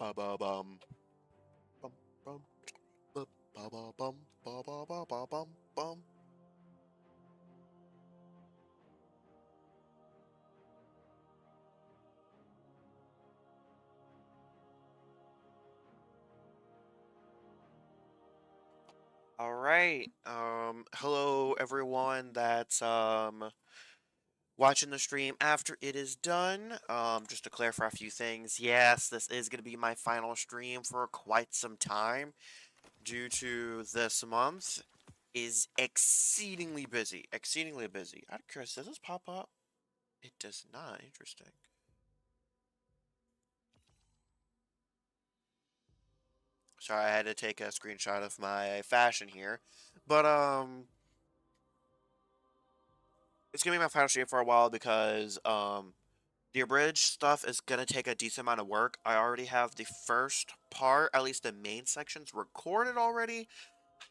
Ba ba bum bum bum ba ba ba bum ba ba ba ba bum bum. All right. Hello everyone that's watching the stream after it is done. Just to clarify a few things. Yes, this is gonna be my final stream for quite some time due to this month is exceedingly busy. Exceedingly busy. Out of curiosity, does this pop up? It does not. Interesting. Sorry, I had to take a screenshot of my fashion here. But it's gonna be my final stream for a while because the abridged stuff is gonna take a decent amount of work. I already have the first part, at least the main sections, recorded already.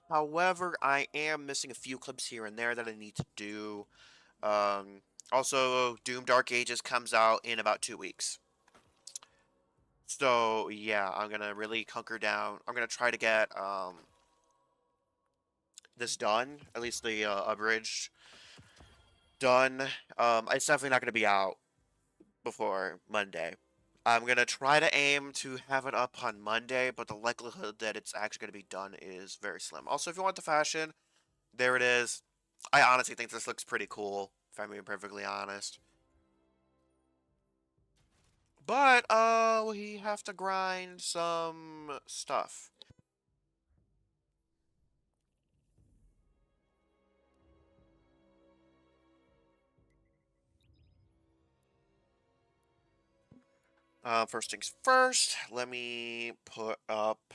However, I am missing a few clips here and there that I need to do. Um, Also, Doom Dark Ages comes out in about 2 weeks. So yeah, I'm gonna really hunker down. I'm gonna try to get this done, at least the abridged done. It's definitely not gonna be out before Monday. I'm gonna try to aim to have it up on Monday, but the likelihood that it's actually gonna be done is very slim. Also, if you want the fashion, there it is. I honestly think this looks pretty cool, if I'm being perfectly honest. But we have to grind some stuff. First things first, let me put up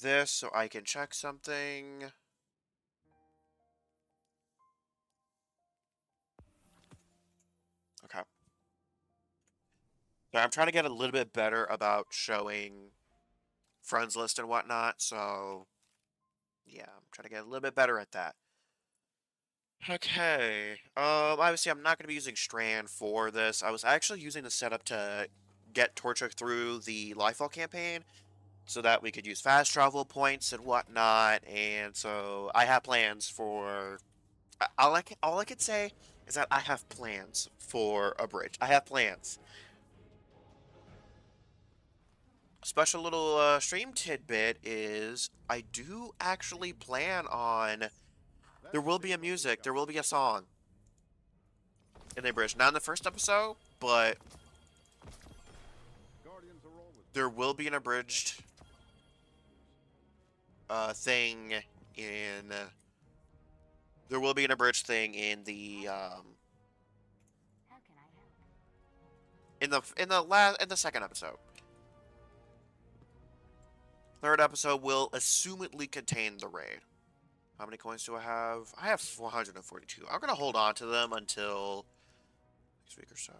this so I can check something. Okay. So I'm trying to get a little bit better about showing friends list and whatnot, so yeah, I'm trying to get a little bit better at that. Okay. Obviously I'm not going to be using Strand for this. I was actually using the setup to get Torchic through the Lifefall campaign so that we could use fast travel points and whatnot, and so I have plans for all I could say is that I have plans for a bridge. I have plans. Special little stream tidbit is I do actually plan on there will be a music, there will be a song in the bridge. Not in the first episode, but there will be an abridged thing in there will be an abridged thing in the in the second episode. Third episode will assumedly contain the raid. How many coins do I have? I have 442. I'm gonna hold on to them until next week or so.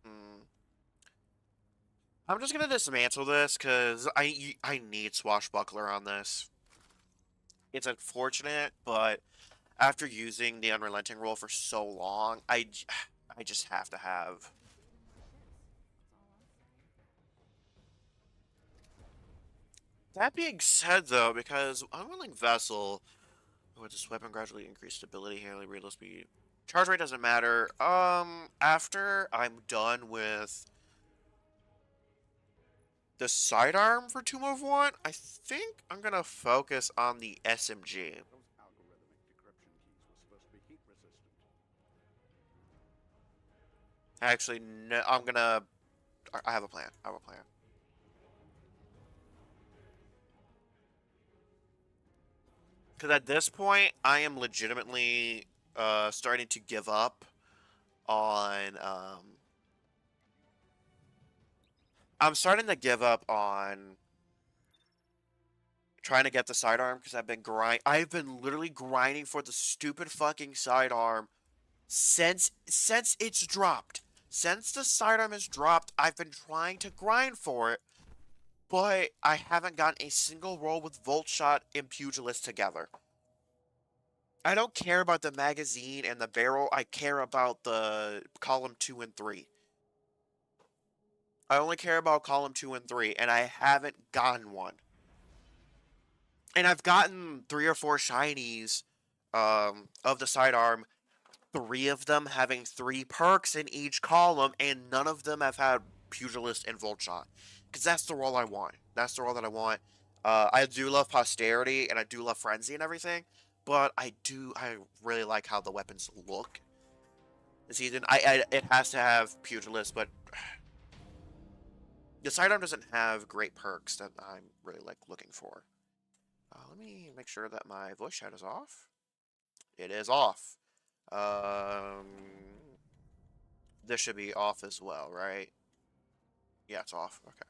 Hmm. I'm just gonna dismantle this because I need Swashbuckler on this. It's unfortunate, but after using the Unrelenting roll for so long, I just have to have. That being said, though, because Unwilling Vessel, with this weapon gradually increased stability, handling, reload speed, charge rate doesn't matter. After I'm done with the sidearm for Tomb of One, I think I'm gonna focus on the SMG. Actually, no, I'm gonna. I have a plan. I have a plan. Because at this point, I am legitimately starting to give up on. I'm starting to give up on trying to get the sidearm because I've been literally grinding for the stupid fucking sidearm since it's dropped. Since the sidearm has dropped, I've been trying to grind for it. but I haven't gotten a single roll with Volt Shot and Pugilist together. I don't care about the magazine and the barrel. I care about the column 2 and 3. I only care about column 2 and 3, and I haven't gotten one. And I've gotten 3 or 4 shinies of the sidearm, 3 of them having 3 perks in each column, and none of them have had Pugilist and Volt Shot. Because that's the role I want. That's the role that I want. I do love Posterity, and I do love Frenzy and everything, but I really like how the weapons look this season. It has to have Pugilist, but the sidearm doesn't have great perks that I'm really looking for. Let me make sure that my voice chat is off. It is off. This should be off as well, right? Yeah, it's off. Okay.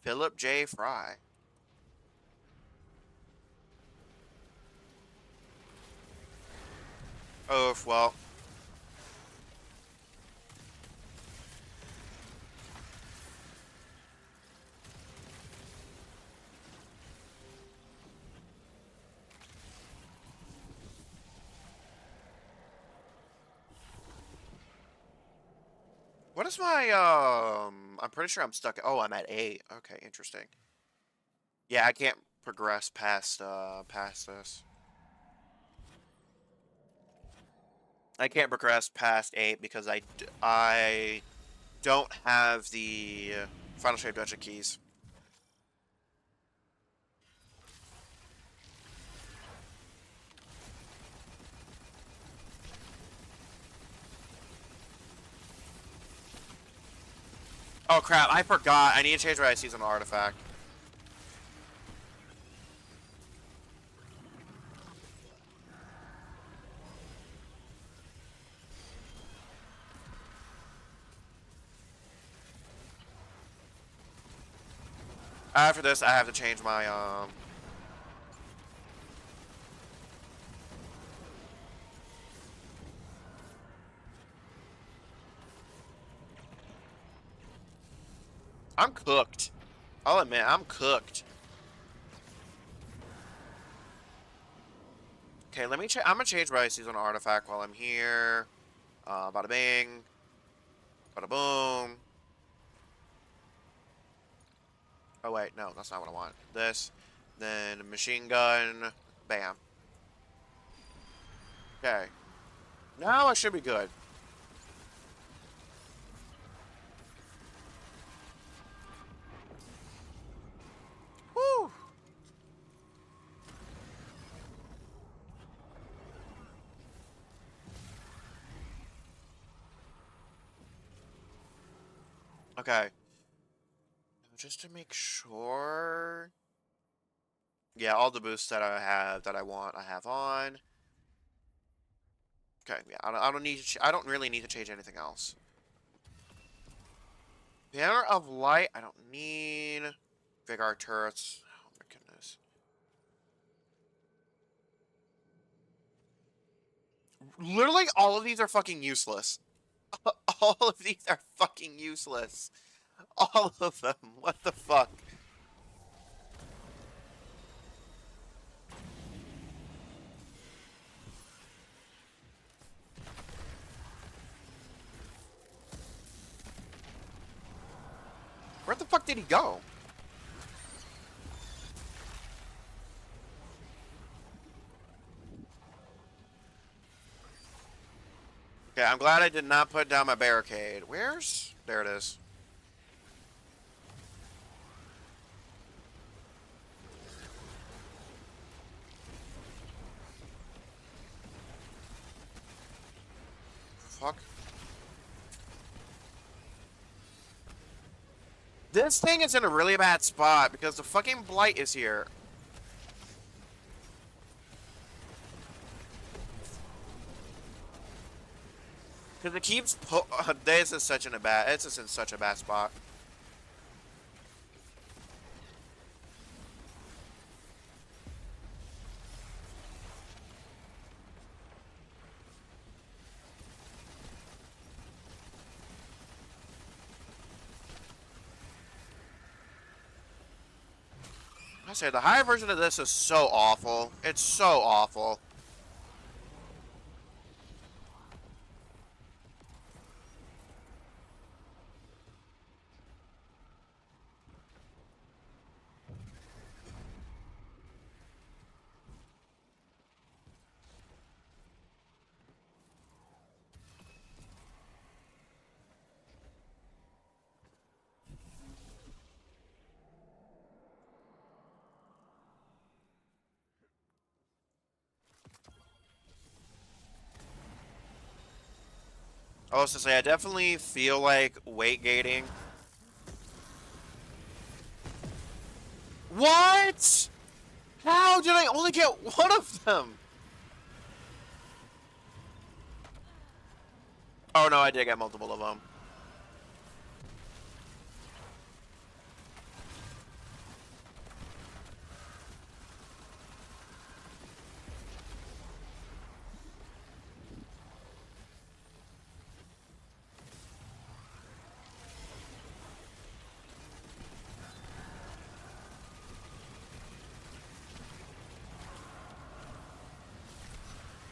Philip J. Fry. Oh, well. What is my, I'm pretty sure I'm stuck. Oh, I'm at 8. Okay, interesting. Yeah, I can't progress past this. I can't progress past 8 because I don't have the Final Shape Dungeon keys. Oh crap, I forgot. I need to change my seasonal artifact. After this, I have to change my, I'm cooked. I'll admit, I'm cooked. Okay, let me I'm gonna change my seasonal artifact while I'm here. Bada bing. Bada boom. Oh wait, no, that's not what I want. This, then machine gun, bam. Okay. Now I should be good. Woo! Okay. Just to make sure. Yeah, all the boosts that I have that I want, I have on. Okay, yeah, I don't need to I don't really need to change anything else. Banner of Light, I don't need. Vigor turrets. Oh my goodness. Literally all of these are fucking useless. All of these are fucking useless. All of them. What the fuck? Where the fuck did he go? Okay, I'm glad I did not put down my barricade. Where's... There it is. Fuck. This thing is in a really bad spot because the fucking blight is here. Because it keeps this is such a bad... It's just in such a bad spot. say the high version of this is so awful. It's so awful. I was to say, I definitely feel like weight gating. What? How did I only get one of them? Oh no, I did get multiple of them.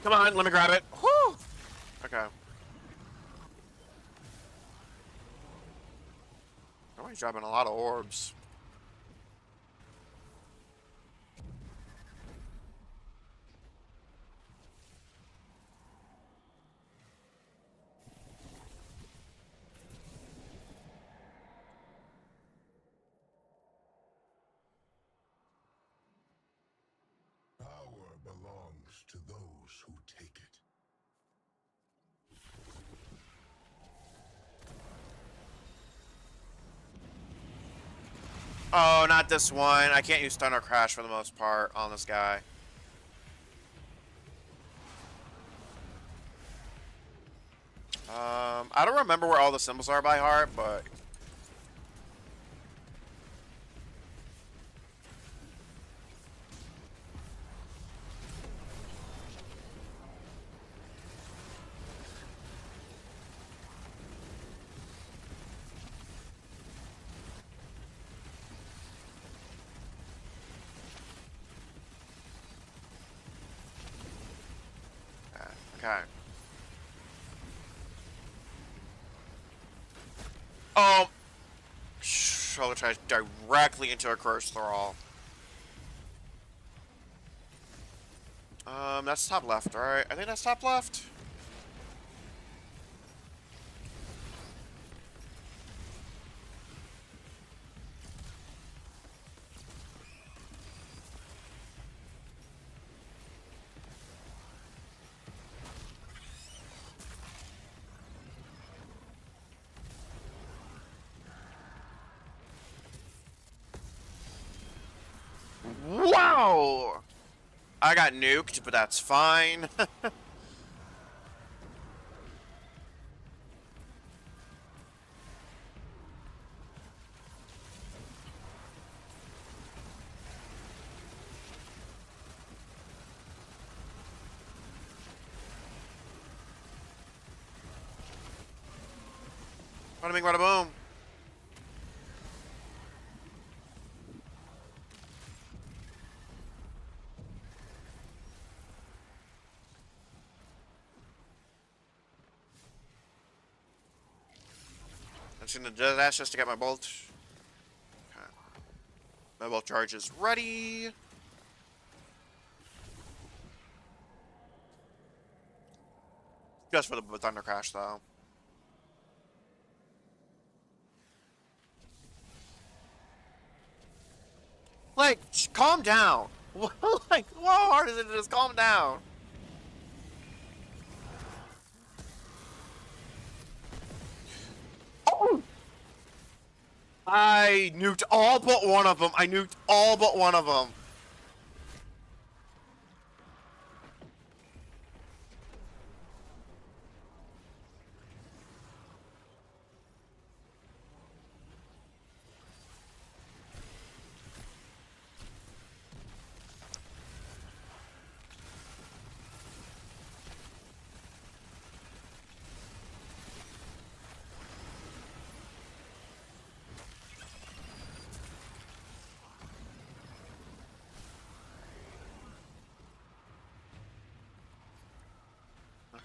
Come on, let me grab it. Whew. Okay. Oh, he's dropping a lot of orbs. Power belongs to those who take it. Oh, not this one. I can't use stun or crash for the most part on this guy. I don't remember where all the symbols are by heart, but okay. Oh, shoulder charge directly into a curse thrall. That's top left, right? I think that's top left. Wow! I got nuked, but that's fine. Bada bing, bada boom. I'm just gonna do that just to get my bolt. Okay. My bolt charge is ready. Just for the thunder crash, though. Like, calm down. Like, how hard is it to just calm down? Oh! I nuked all but one of them. I nuked all but one of them.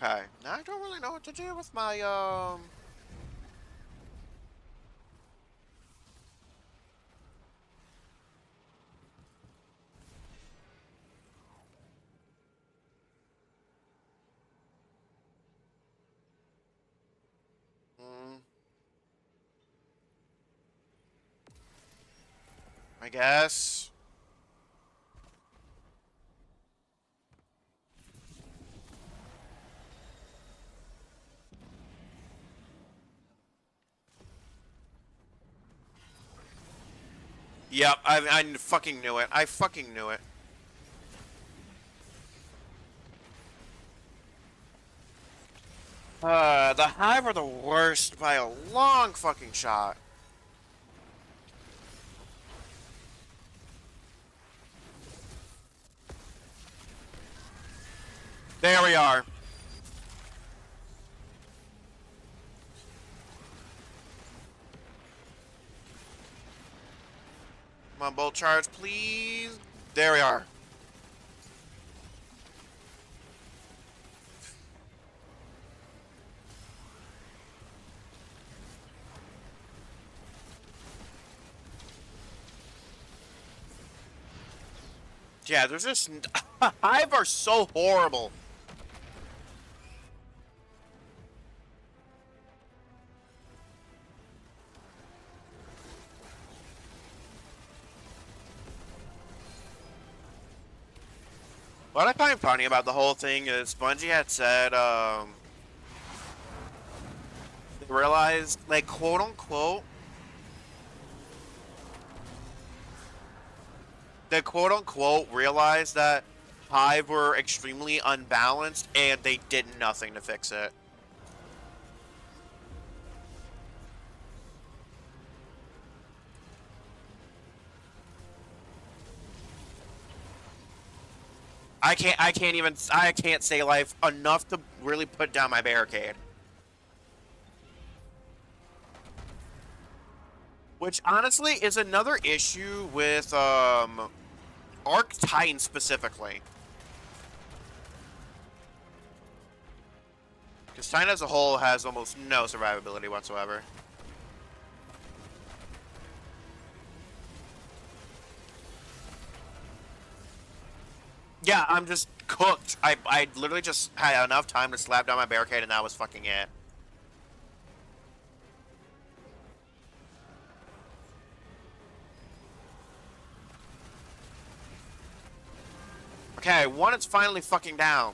Okay. Now I don't really know what to do with my, mm, I guess. Yep, I fucking knew it. I fucking knew it. The Hive are the worst by a long fucking shot. There we are. Come on, bolt charge, please. There we are. Yeah, there's just Hive are so horrible. What I find funny about the whole thing is Bungie had said, they realized, like, quote unquote, they quote unquote realized that Hive were extremely unbalanced and they did nothing to fix it. I can't stay alive enough to really put down my barricade. Which honestly is another issue with Arc Titan specifically. Because Titan as a whole has almost no survivability whatsoever. Yeah, I'm just cooked. I literally just had enough time to slap down my barricade and that was fucking it. Okay, one is finally fucking down.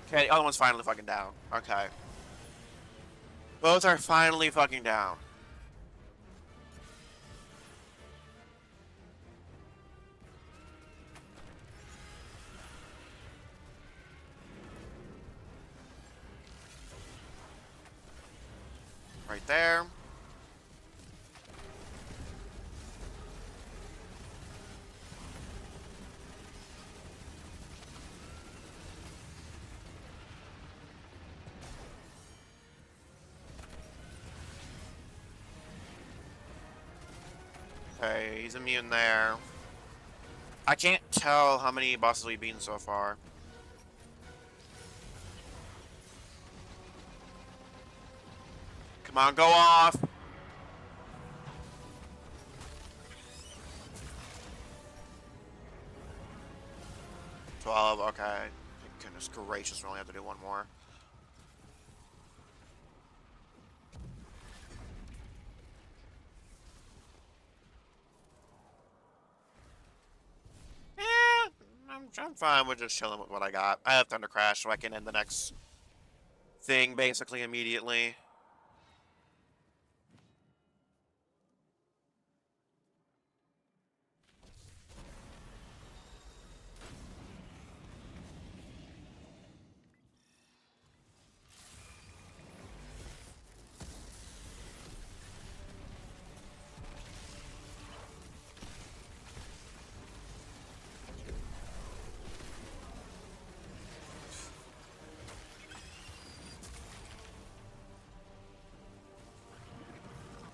Okay, the other one's finally fucking down. Okay. Both are finally fucking down. Right there. Okay, he's immune there. I can't tell how many bosses we've beaten so far. Come on, go off! 12, okay. Goodness gracious, we only have to do one more. I'm fine with just chilling with what I got. I have Thunder Crash, so I can end the next thing basically immediately.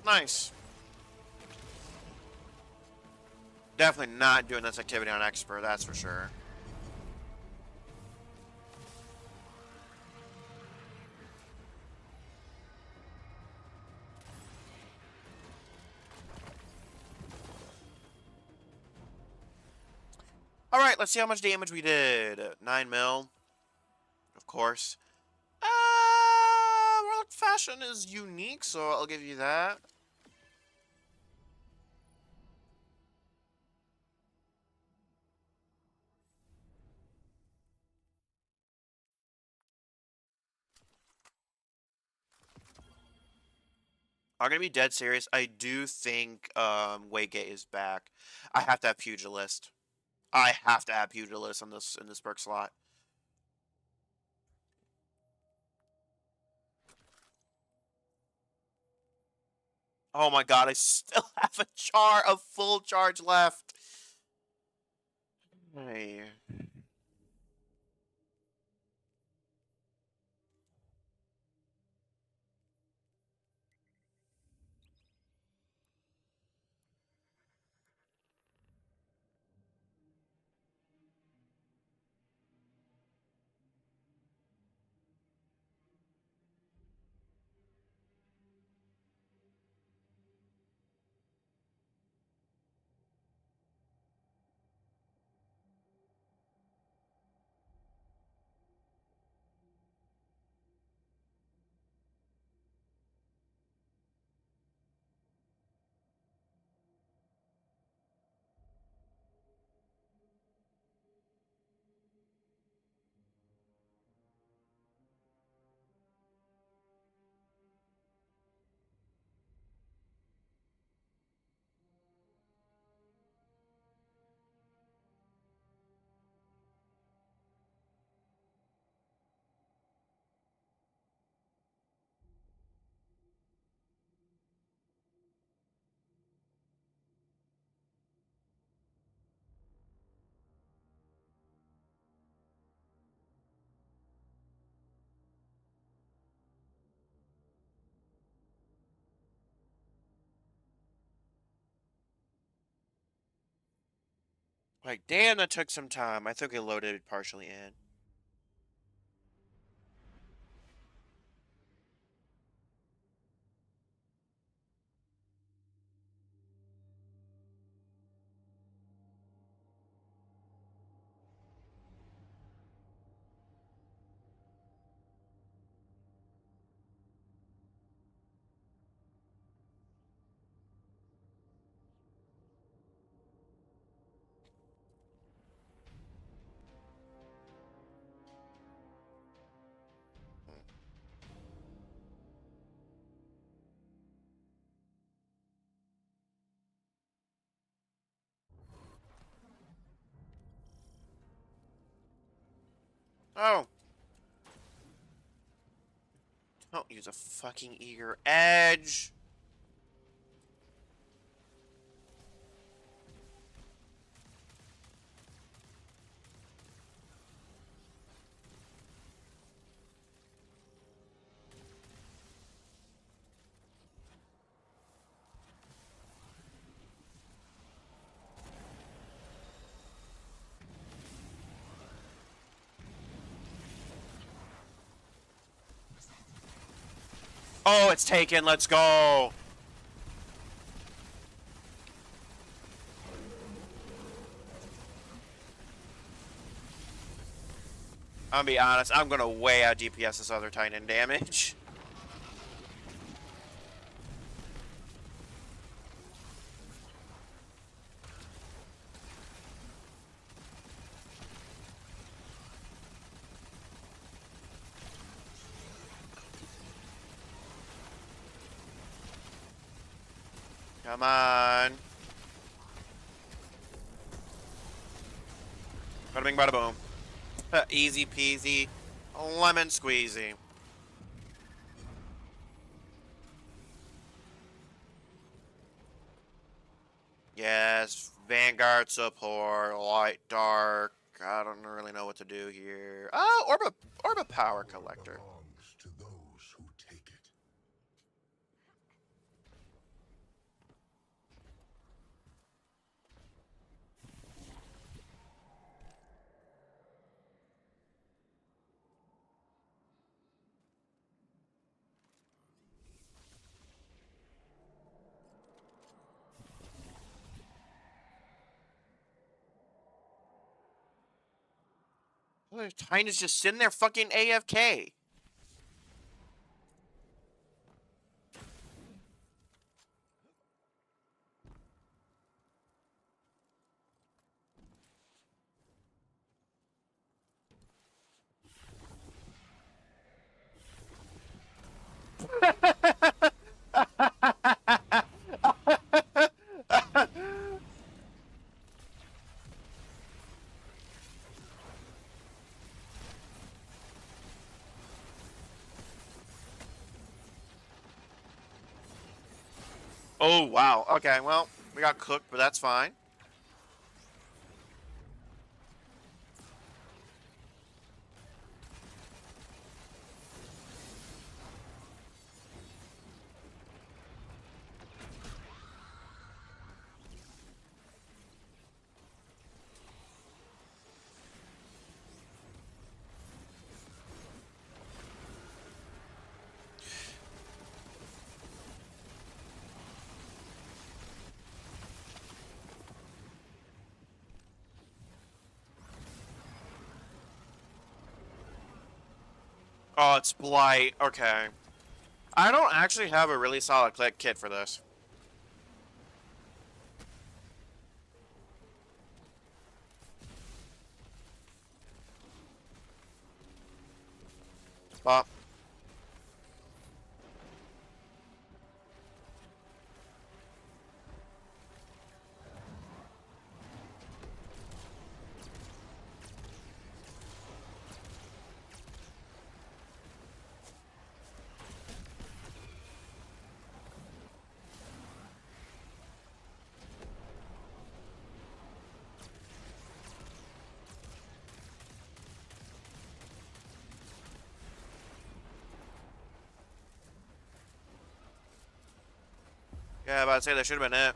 Nice. Definitely not doing this activity on Expert, that's for sure. Alright, let's see how much damage we did. 9 mil. Of course. World Fashion is unique, so I'll give you that. I'm gonna be dead serious. I do think Waygate is back. I have to have Pugilist. I have to have Pugilist on this in this perk slot. Oh my god, I still have a full charge left. Hey. Like, damn, that took some time. I think it loaded partially in. Oh, don't use a fucking eager edge. Oh, it's taken. Let's go. I'm gonna be honest. I'm gonna way out DPS this other Titan damage. Come on. Bada bing, bada boom. Easy peasy. Lemon squeezy. Yes, Vanguard support, light dark. I don't really know what to do here. Oh, Orba Power Collector. Belongs to those who take it. Oh, Tina's just sitting there fucking AFK. Oh, wow. Okay, well, we got cooked, but that's fine. Oh, it's Blight. Okay. I don't actually have a really solid click kit for this. But yeah, but I'd say that should have been it.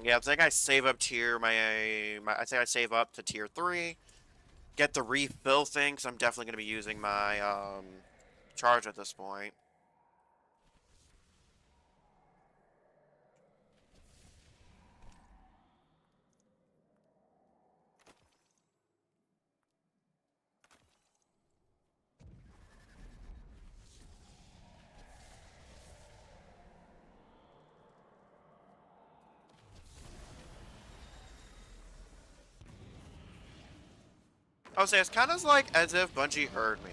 Yeah, I think I save up tier I think I save up to tier 3. Get the refill thing, because I'm definitely going to be using my charge at this point. I would say it's kind of like as if Bungie heard me.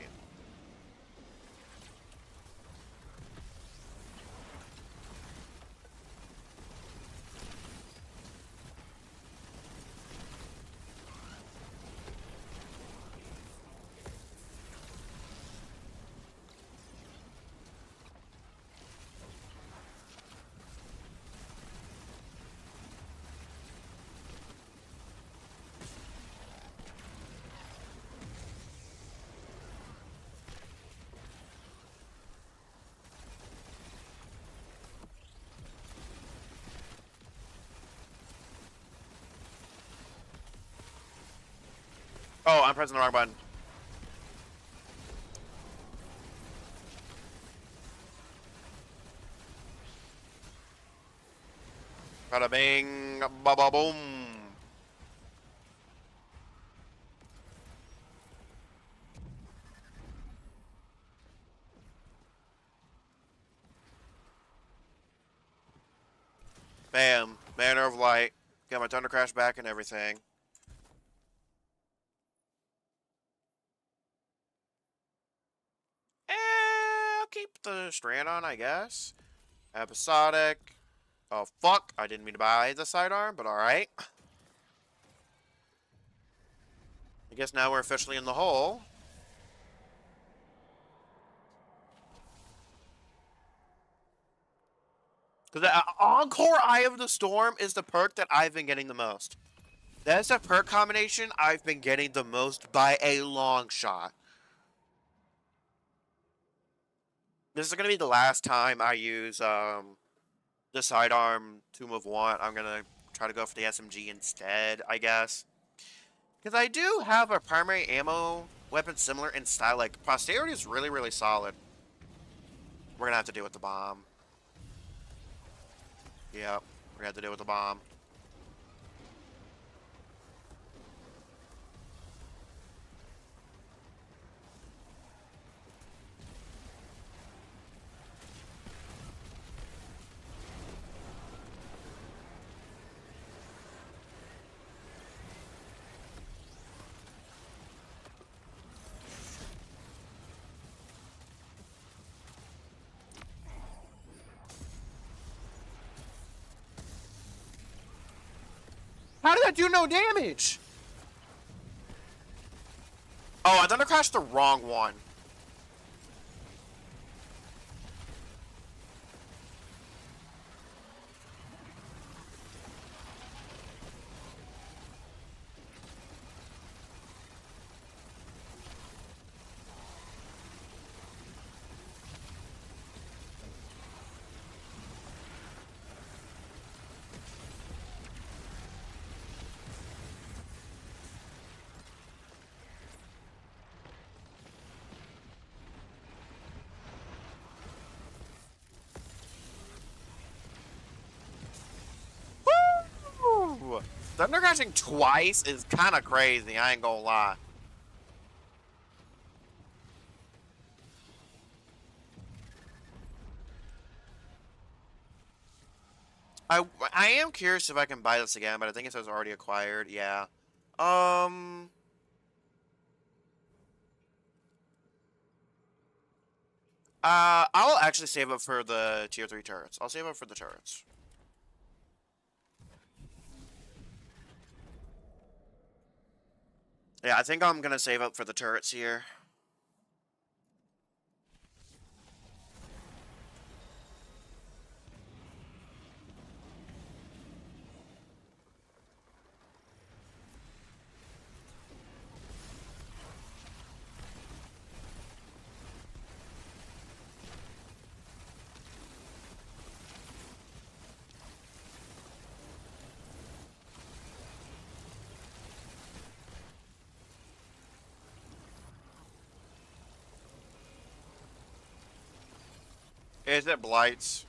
Oh, I'm pressing the wrong button. Bada bing, ba ba boom. Bam. Banner of Light. Got my Thunder Crash back and everything. I'll keep the strand on, I guess. Episodic. Oh, fuck. I didn't mean to buy the sidearm, but alright. I guess now we're officially in the hole. Because Encore Eye of the Storm is the perk that I've been getting the most. That's a perk combination I've been getting the most by a long shot. This is going to be the last time I use the sidearm Tomb of Want. I'm going to try to go for the SMG instead, I guess. Because I do have a primary ammo weapon similar in style. Like, Posterity is really, really solid. We're going to have to deal with the bomb. Yeah, we had to deal with the bomb. How did that do no damage? Oh, I thunder crashed the wrong one. Woo! Thunder crashing twice is kind of crazy. I ain't gonna lie. I am curious if I can buy this again, but I think it says already acquired. Yeah. Um. I'll actually save up for the tier 3 turrets. I'll save up for the turrets. Yeah, I think I'm gonna save up for the turrets here. Is it blights?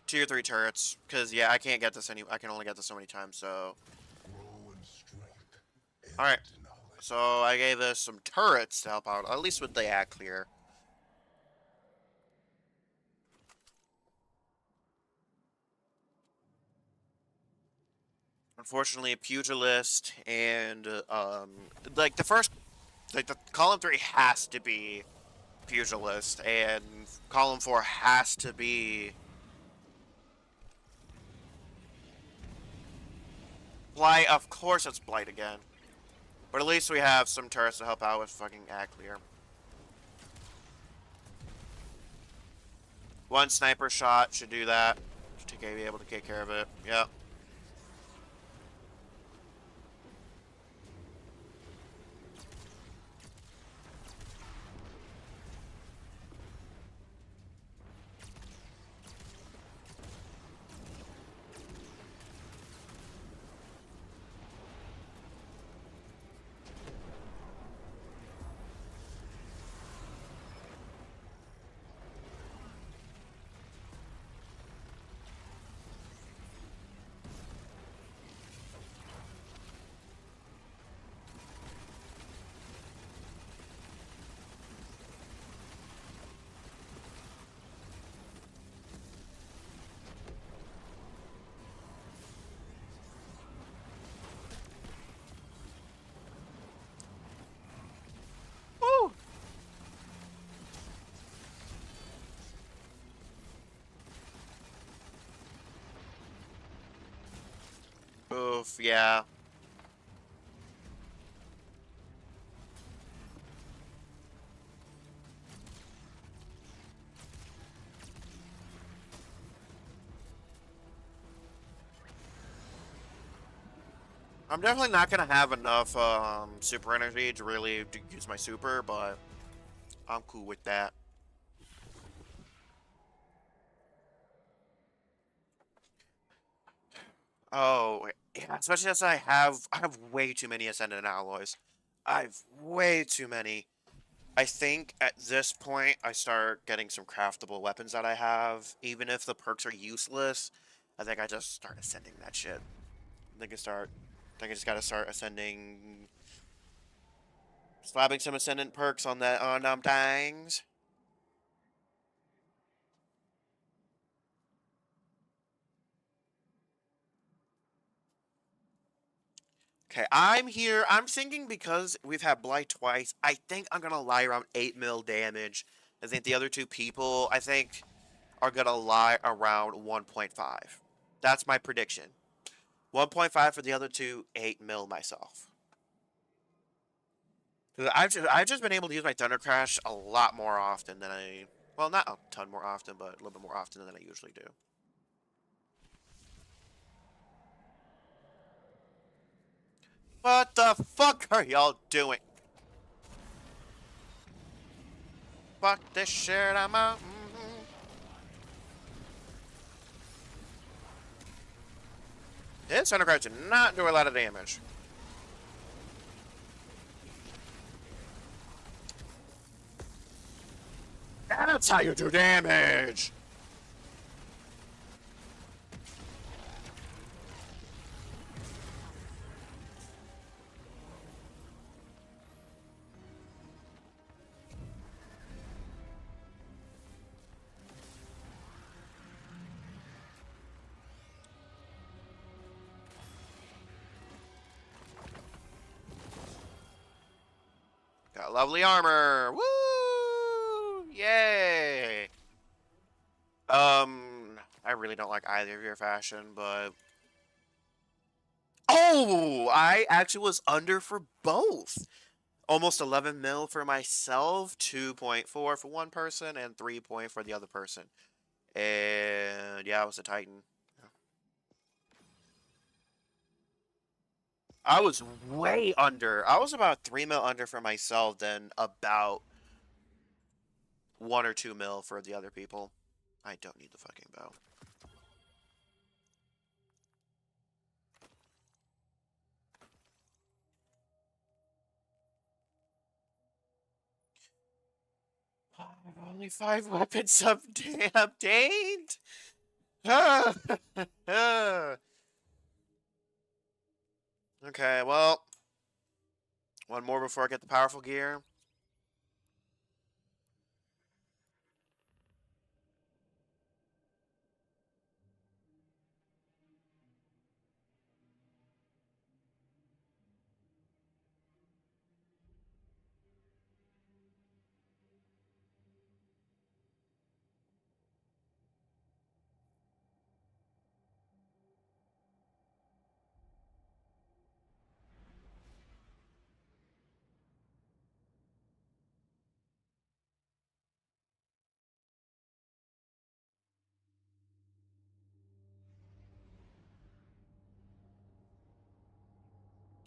Tier 3 turrets, because yeah, I can't get this I can only get this so many times, so. Grow in strength and Alright, knowledge. so I gave this some turrets to help out, at least with the ad clear. Unfortunately, Pugilist and, like the first, like the column 3 has to be Pugilist, and column 4 has to be Blight. Of course it's Blight again. But at least we have some turrets to help out with fucking Aclear. One sniper shot should do that. To be able to take care of it. Yep. Woo! Oof, yeah. I'm definitely not gonna have enough super energy to really use my super, but I'm cool with that. Oh, yeah, especially as I have way too many Ascendant alloys. I've way too many. I think at this point I start getting some craftable weapons that I have, even if the perks are useless. I think I just start ascending that shit. I think I just gotta start ascending, slapping some ascendant perks on that on things. Okay, I'm here. I'm thinking because we've had Blight twice, I think I'm gonna lie around 8 mil damage. I think the other two people, I think, are gonna lie around 1.5. That's my prediction. 1.5 for the other two, 8 mil myself. 'Cause I've just been able to use my Thunder Crash a lot more often than well, not a ton more often, but a little bit more often than I usually do. What the fuck are y'all doing? Fuck this shit, I'm out. His Thunder Crash did not do a lot of damage. That's how you do damage! Got lovely armor. Woo! Yay! I really don't like either of your fashion, but oh, I actually was under for both. Almost 11 mil for myself, 2.4 for one person, and 3 point for the other person. And yeah, I was a Titan. I was way under. I was about 3 mil under for myself, then about 1 or 2 mil for the other people. I don't need the fucking bow. Only 5 weapons obtained? Okay, well, one more before I get the powerful gear.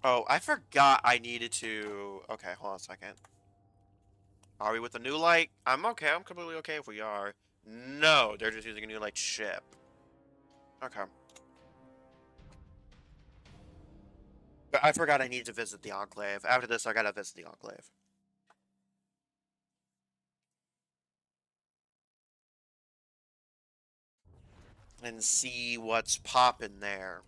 Oh, I forgot I needed to... Okay, hold on a second. Are we with the new light? I'm okay. I'm completely okay if we are. No, they're just using a new light ship. Okay. But I forgot I need to visit the Enclave. After this, I gotta visit the Enclave. And see what's popping there.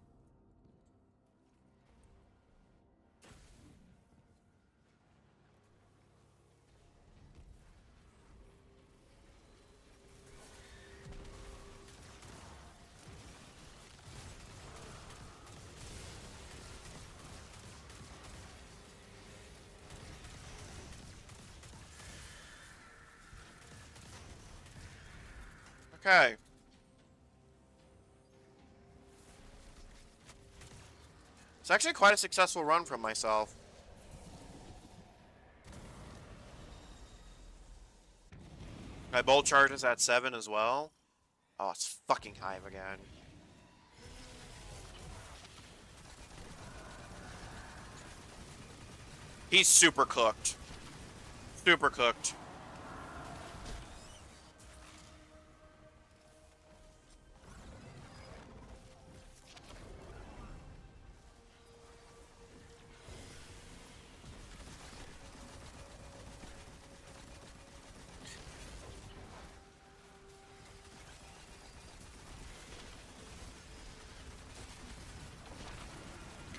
Okay. It's actually quite a successful run from myself. My bolt charge is at 7 as well. Oh, it's fucking Hive again. He's super cooked. Super cooked.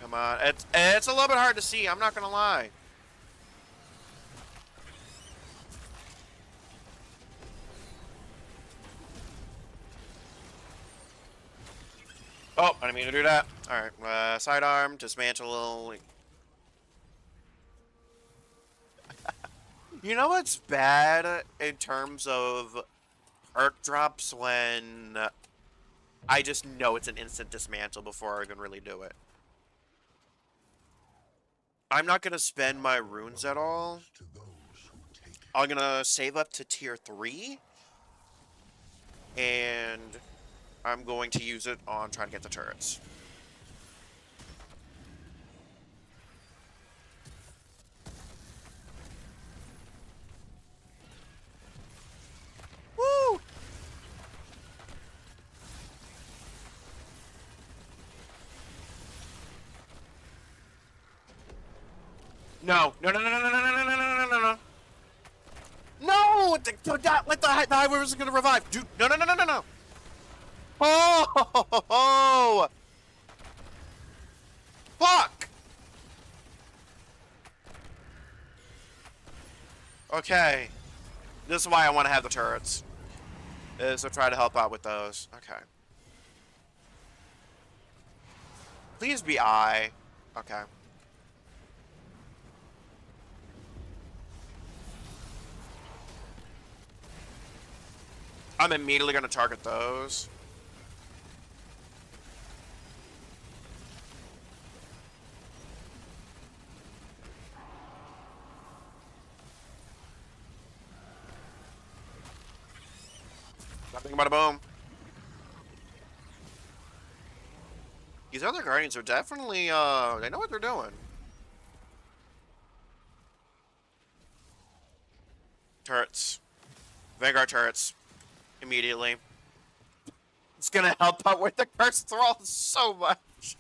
Come on. It's a little bit hard to see, I'm not gonna lie. Oh, I didn't mean to do that. Alright, sidearm, dismantle. You know what's bad in terms of perk drops when I just know it's an instant dismantle before I even really do it. I'm not gonna spend my runes at all. To those who take it. I'm gonna save up to tier 3. And I'm going to use it on trying to get the turrets. Woo! No! No! No! No! No! No! No! No! No! No! No! No! No! The Hive was gonna revive. Dude! No! No! No! No! No! No! Oh! Fuck! Okay. This is why I want to have the turrets. Is to try to help out with those. Okay. Please be I. Okay. I'm immediately gonna target those. Nothing but a boom. These other Guardians are definitely, they know what they're doing. Turrets. Vanguard turrets. Immediately. It's gonna help out with the curse thrall so much.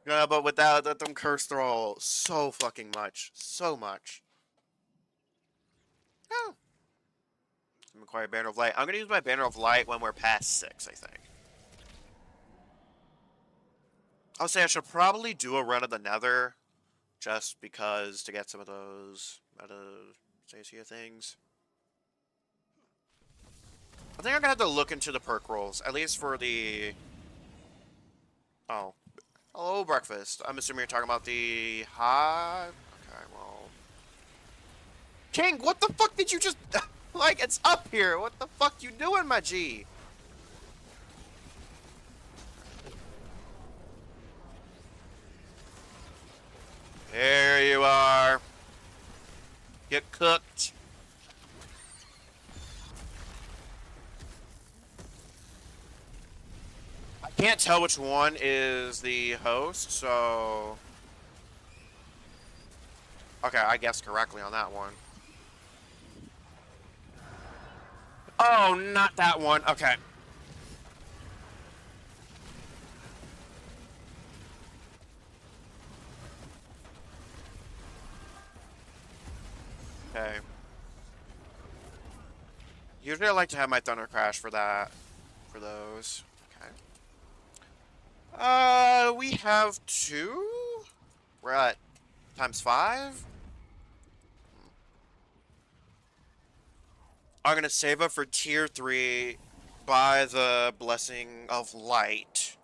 Gonna help out with that them curse thrall so fucking much. So much. Oh. Acquire Banner of Light. I'm gonna use my Banner of Light when we're past 6, I think. I'll say I should probably do a run of the Nether, just because to get some of those Stacia things. I think I'm gonna have to look into the perk rolls, at least for the. Oh, hello breakfast. I'm assuming you're talking about the hive. Okay, well. King, what the fuck did you just like? It's up here. What the fuck you doing, my G? There you are. Get cooked. I can't tell which one is the host, so... Okay, I guessed correctly on that one. Oh, not that one. Okay. Okay. Usually I like to have my Thunder Crash for that. For those. Okay. We have 2? We're at ×5? I'm gonna save up for tier 3, buy the Blessing of Light.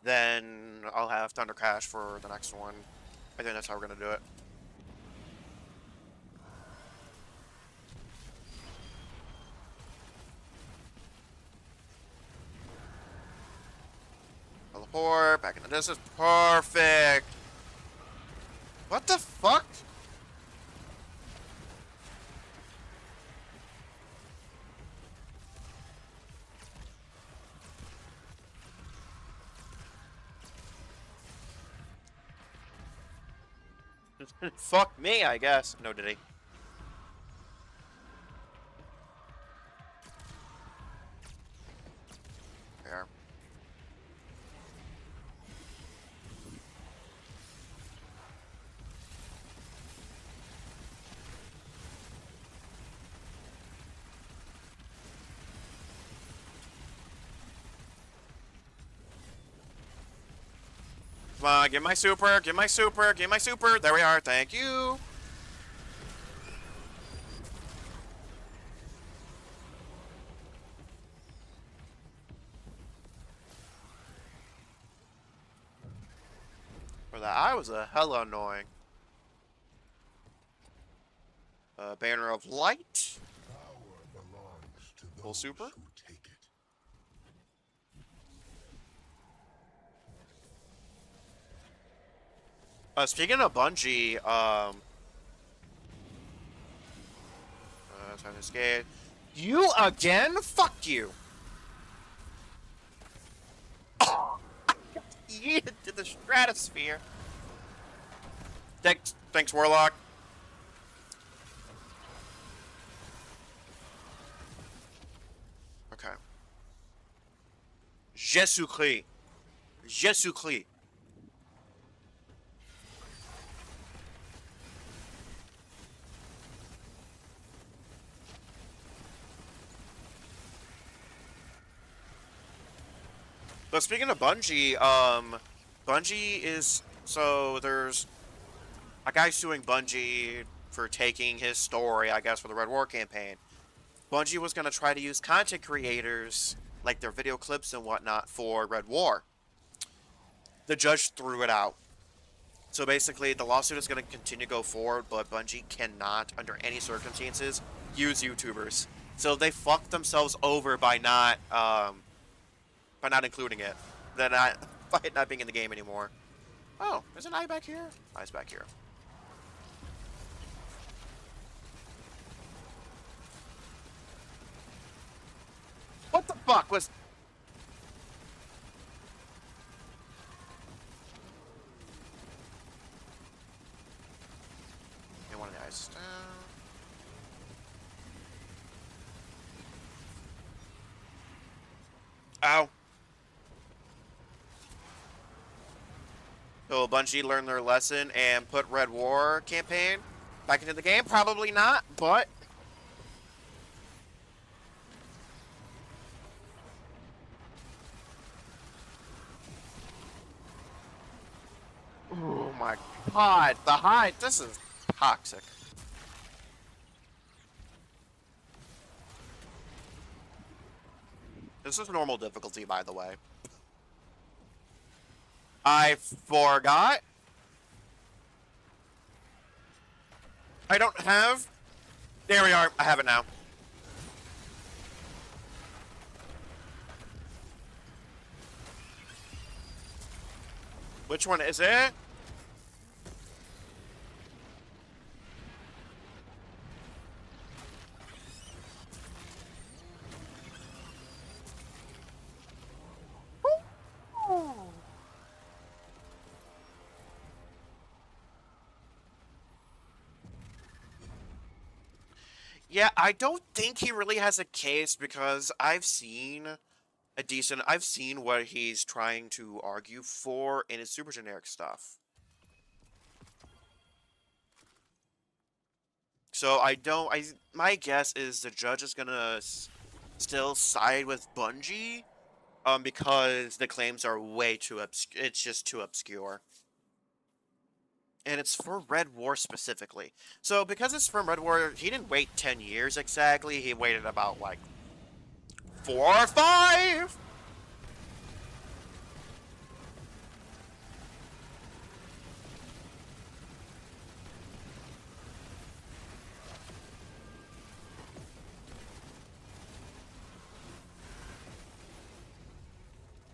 Then I'll have Thunder Crash for the next one. I think that's how we're gonna do it. Teleport, back into this is perfect. What the fuck? Fuck me, I guess. No, did he? Fair. Come on, get my super, get my super, get my super. There we are, thank you. For that, I was a hella annoying. Banner of Light. Power belongs to Full those super? who take it. Speaking of Bungie, time to escape. You again? Fuck you. Oh, yeeted to the stratosphere. Thanks, Warlock. Okay. Jésus-Christ. Jésus-Christ. But speaking of Bungie, Bungie is so there's a guy suing Bungie for taking his story, I guess, for the Red War campaign. Bungie was gonna try to use content creators, like their video clips and whatnot, for Red War. The judge threw it out. So basically, the lawsuit is going to continue to go forward, but Bungie cannot, under any circumstances, use YouTubers. So they fucked themselves over by not including it. By it not being in the game anymore. Oh, is an eye back here? Eye's back here. What the fuck was? Get one of the eyes down. Ow. So Bungie learned their lesson and put Red War campaign back into the game? Probably not, but... Oh my god, the hide, this is toxic. This is normal difficulty, by the way. I forgot. I don't have... There we are, I have it now. Which one is it? Yeah, I don't think he really has a case because I've seen what he's trying to argue for in his super generic stuff. So my guess is the judge is gonna still side with Bungie, because the claims are way too it's just too obscure. And it's for Red War specifically. So because it's from Red War, he didn't wait 10 years exactly. He waited about, like, 4 or 5!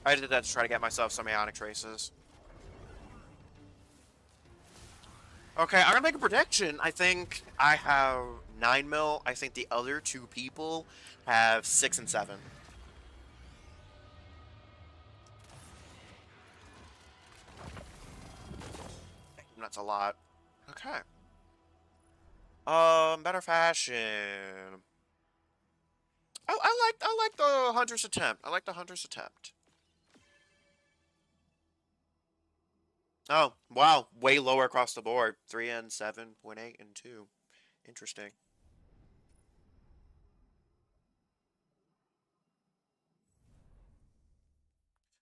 I did that to try to get myself some Ionic Traces. Okay, I'm gonna make a prediction. I think I have 9 mil. I think the other 2 people have 6 and 7. That's a lot. Okay. Better fashion. I like the hunter's attempt. I like the hunter's attempt. Oh, wow. Way lower across the board. 3 and 7.8 and 2. Interesting.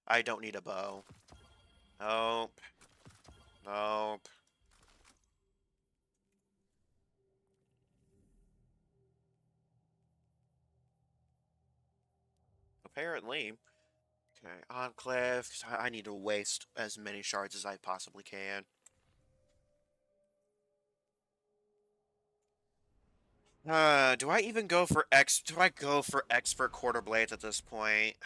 I don't need a bow. Nope. Nope. Apparently. Okay, Enclave. 'Cause I need to waste as many shards as I possibly can. Do I even go for Do I go for expert quarter blades at this point?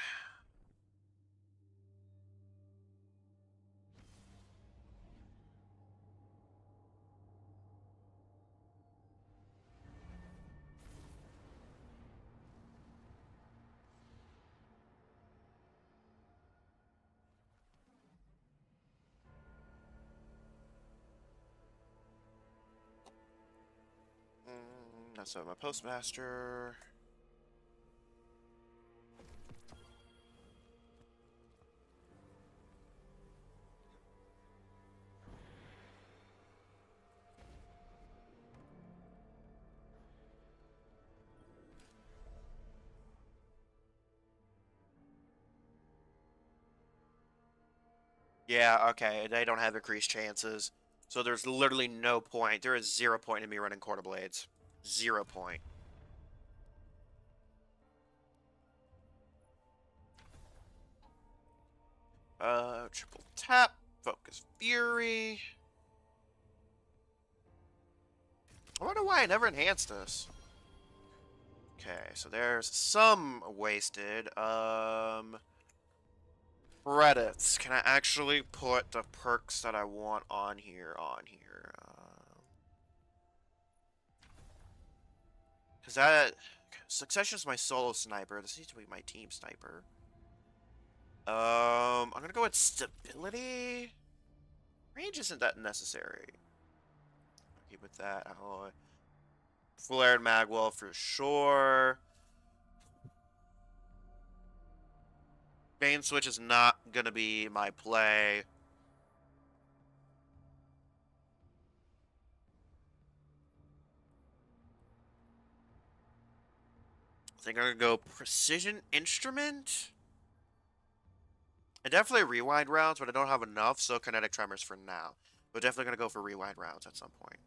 That's my postmaster. Yeah, okay. They don't have increased chances. So there's literally no point. There is 0 point in me running quarter blades. 0 point. Triple tap. Focus Fury. I wonder why I never enhanced this. Okay, so there's some wasted. Credits. Can I actually put the perks that I want on here Because that... Succession's my solo sniper. This needs to be my team sniper. I'm gonna go with stability. Range isn't that necessary. Keep with that. Oh, flared magwell for sure. Bane switch is not gonna be my play. I think I'm gonna go precision instrument. And definitely rewind rounds, but I don't have enough, so kinetic tremors for now. But definitely gonna go for rewind rounds at some point.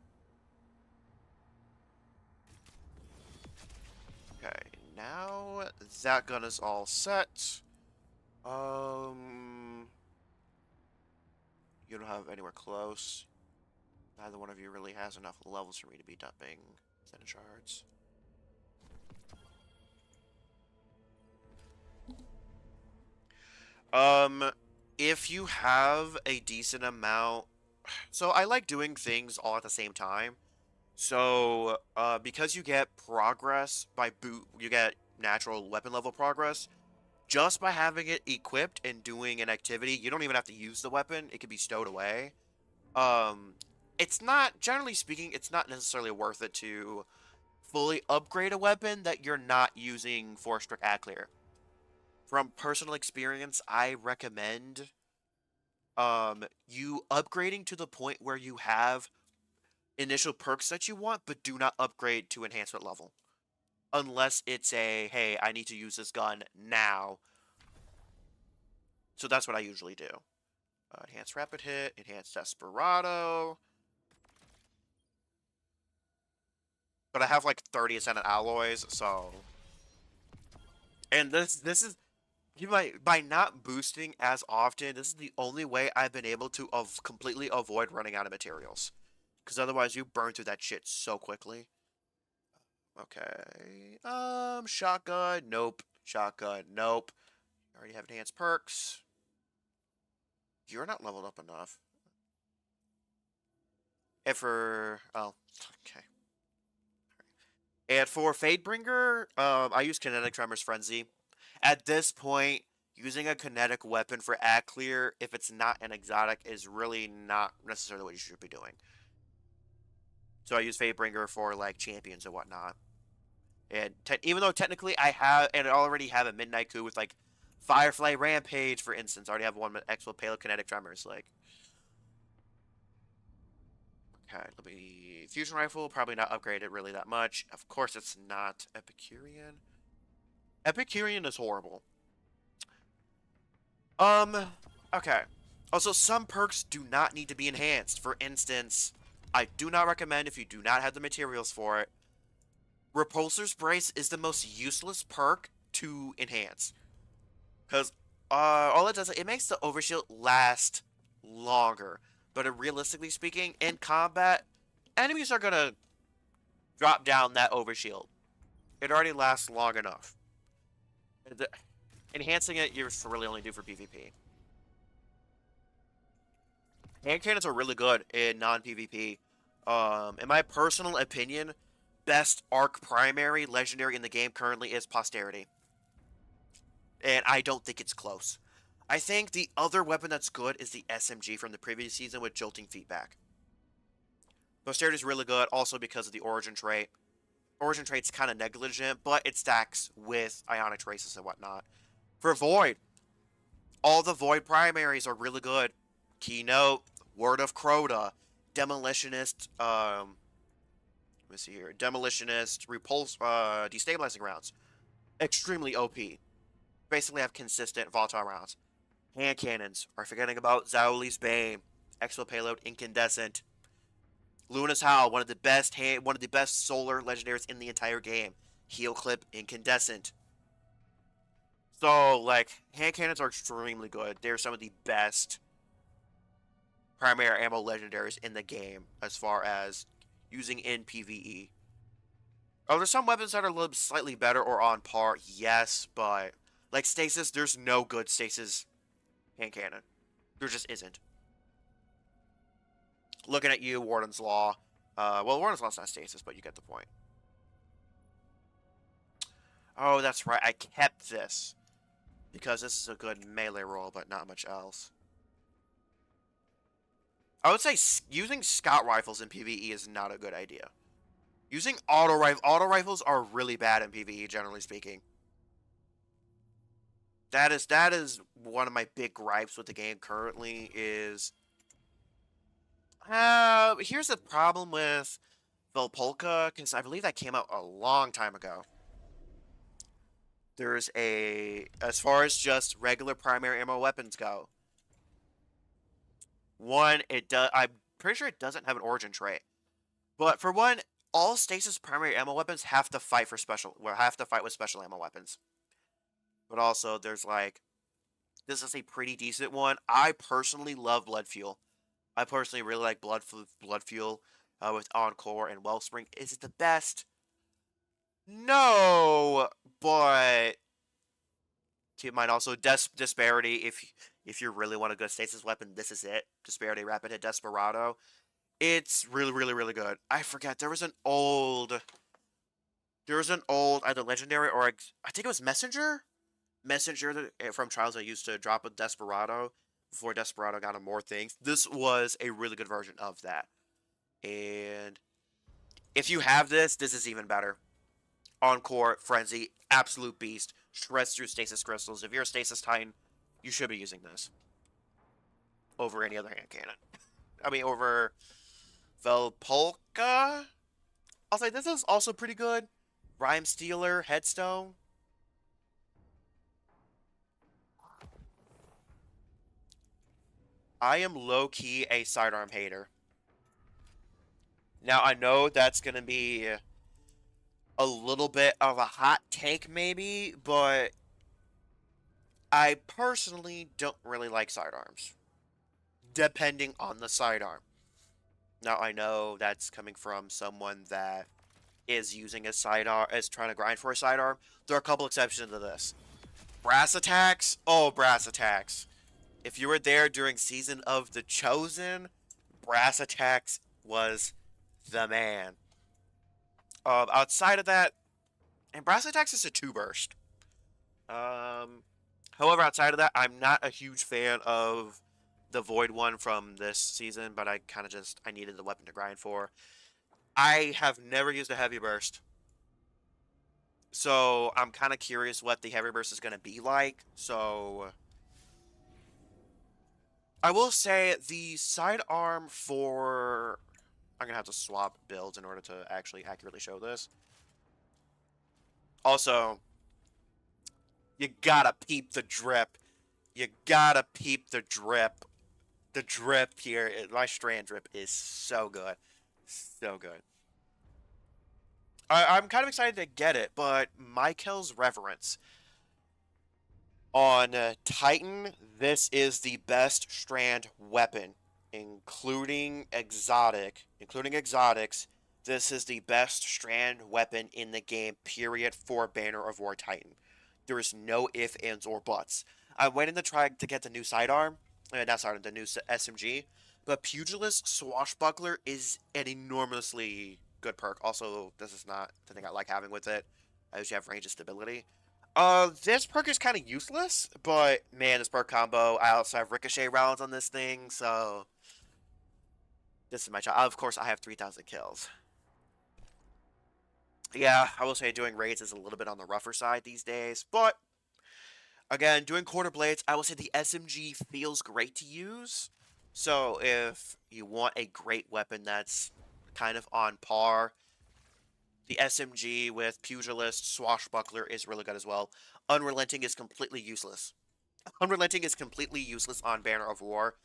Okay, now that gun is all set. You don't have anywhere close. Neither one of you really has enough levels for me to be dumping Zen shards. If you have a decent amount, so I like doing things all at the same time. So, because you get progress by you get natural weapon level progress just by having it equipped and doing an activity. You don't even have to use the weapon; it can be stowed away. Um, it's not, generally speaking, it's not necessarily worth it to fully upgrade a weapon that you're not using for strict ad clear. From personal experience, I recommend you upgrading to the point where you have initial perks that you want, but do not upgrade to enhancement level. Unless it's a, hey, I need to use this gun now. So that's what I usually do. Enhanced rapid hit, enhanced desperado. But I have like 30 ascendant alloys, so. And this is you might by not boosting as often. This is the only way I've been able to completely avoid running out of materials. Because otherwise, you burn through that shit so quickly. Okay. Shotgun. Nope. Shotgun. Nope. I already have enhanced perks. You're not leveled up enough. And for okay. And for Fadebringer, I use Kinetic Tremors Frenzy. At this point, using a kinetic weapon for ad clear, if it's not an exotic, is really not necessarily what you should be doing. So I use Fatebringer for like champions and whatnot. And even though technically I have and I already have a Midnight Coup with like Firefly Rampage, for instance, I already have one with Expo Pale Kinetic Tremors. Like, okay, let me Fusion Rifle probably not upgraded really that much. Of course, it's not Epicurean. Epicurean is horrible. Okay. Also, some perks do not need to be enhanced. For instance, I do not recommend if you do not have the materials for it. Repulsor's Brace is the most useless perk to enhance. Because all it does, it makes the overshield last longer. But realistically speaking, in combat, enemies are going to drop down that overshield. It already lasts long enough. Enhancing it, you're really only do for PvP. Hand cannons are really good in non-PvP. In my personal opinion, best arc primary legendary in the game currently is Posterity. And I don't think it's close. I think the other weapon that's good is the SMG from the previous season with Jolting Feedback. Posterity is really good also because of the Origin trait. Origin trait's kind of negligent, but it stacks with Ionic Traces and whatnot. For Void, all the Void primaries are really good. Keynote, Word of Crota, Demolitionist, let me see here, Demolitionist, Repulse, Destabilizing rounds. Extremely OP. Basically have consistent volatile rounds. Hand cannons are forgetting about Zauli's Bane, Expo Payload, Incandescent. Luna's Howl, one of the best solar legendaries in the entire game. Heal Clip, Incandescent. So, like, hand cannons are extremely good. They're some of the best primary ammo legendaries in the game as far as using in PvE. Oh, there's some weapons that are a little slightly better or on par, yes, but like Stasis, there's no good Stasis hand cannon. There just isn't. Looking at you, Warden's Law. Well, Warden's Law's not Stasis, but you get the point. Oh, that's right. I kept this because this is a good melee roll, but not much else. I would say using scout rifles in PvE is not a good idea. Using auto rifles are really bad in PvE, generally speaking. That is one of my big gripes with the game currently is... here's the problem with Velpolka, because I believe that came out a long time ago. There's as far as just regular primary ammo weapons go, one, I'm pretty sure it doesn't have an origin trait. But for one, all Stasis primary ammo weapons have to fight with special ammo weapons. But also, there's like, this is a pretty decent one. I personally love Blood Fuel. I personally really like Blood Fuel with Encore and Wellspring. Is it the best? No, but keep in mind also Disparity. If you really want a good Stasis weapon, this is it. Disparity Rapid Hit Desperado. It's really, really, really good. I forget, there was an old either legendary or I think it was Messenger from Trials I used to drop a Desperado before Desperado got on more things. This was a really good version of that. And if you have this is even better. Encore, Frenzy, absolute beast, shreds through stasis crystals. If you're a stasis titan, you should be using this over any other hand cannon. I mean, over Velpolka. I'll say this is also pretty good. Rhyme Stealer, Headstone. I am low-key a sidearm hater. Now, I know that's going to be a little bit of a hot take, maybe, but I personally don't really like sidearms, depending on the sidearm. Now, I know that's coming from someone that is using a sidearm, is trying to grind for a sidearm. There are a couple exceptions to this. Brass attacks? Oh, brass attacks. If you were there during Season of the Chosen, brass attacks was the man. Outside of that, and brass attacks is a 2-burst. However, outside of that, I'm not a huge fan of the Void one from this season, but I kind of I needed the weapon to grind for. I have never used a heavy burst. So I'm kind of curious what the heavy burst is going to be like. So I will say the sidearm for... I'm going to have to swap builds in order to actually accurately show this. Also, you gotta peep the drip. You gotta peep the drip. The drip here, my strand drip is so good. So good. I'm kind of excited to get it, but Michael's Reverence. On Titan, this is the best strand weapon, including exotics. This is the best strand weapon in the game, period, for Banner of War Titan. There is no ifs, ands, or buts. I went in to try to get the new sidearm, not sidearm, the new SMG, but Pugilist Swashbuckler is an enormously good perk. Also, this is not the thing I like having with it, as you have range and stability. This perk is kind of useless, but man, this perk combo, I also have ricochet rounds on this thing, so this is my job. Of course, I have 3,000 kills. Yeah, I will say doing raids is a little bit on the rougher side these days, but again, doing quarter blades, I will say the SMG feels great to use. So if you want a great weapon that's kind of on par, the SMG with Pugilist Swashbuckler is really good as well. Unrelenting is completely useless. Unrelenting is completely useless on Banner of War,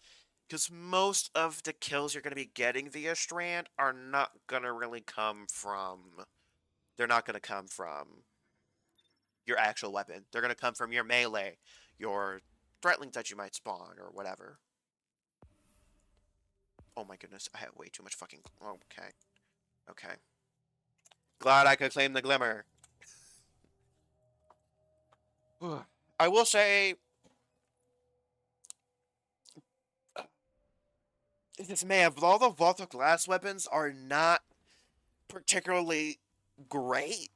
because most of the kills you're going to be getting via Strand are not going to really come from... They're not going to come from your actual weapon. They're going to come from your melee, your threatlings that you might spawn, or whatever. Oh my goodness, I have way too much fucking... Okay. Okay. Glad I could claim the Glimmer. I will say... This man, all the Vault of Glass weapons are not particularly great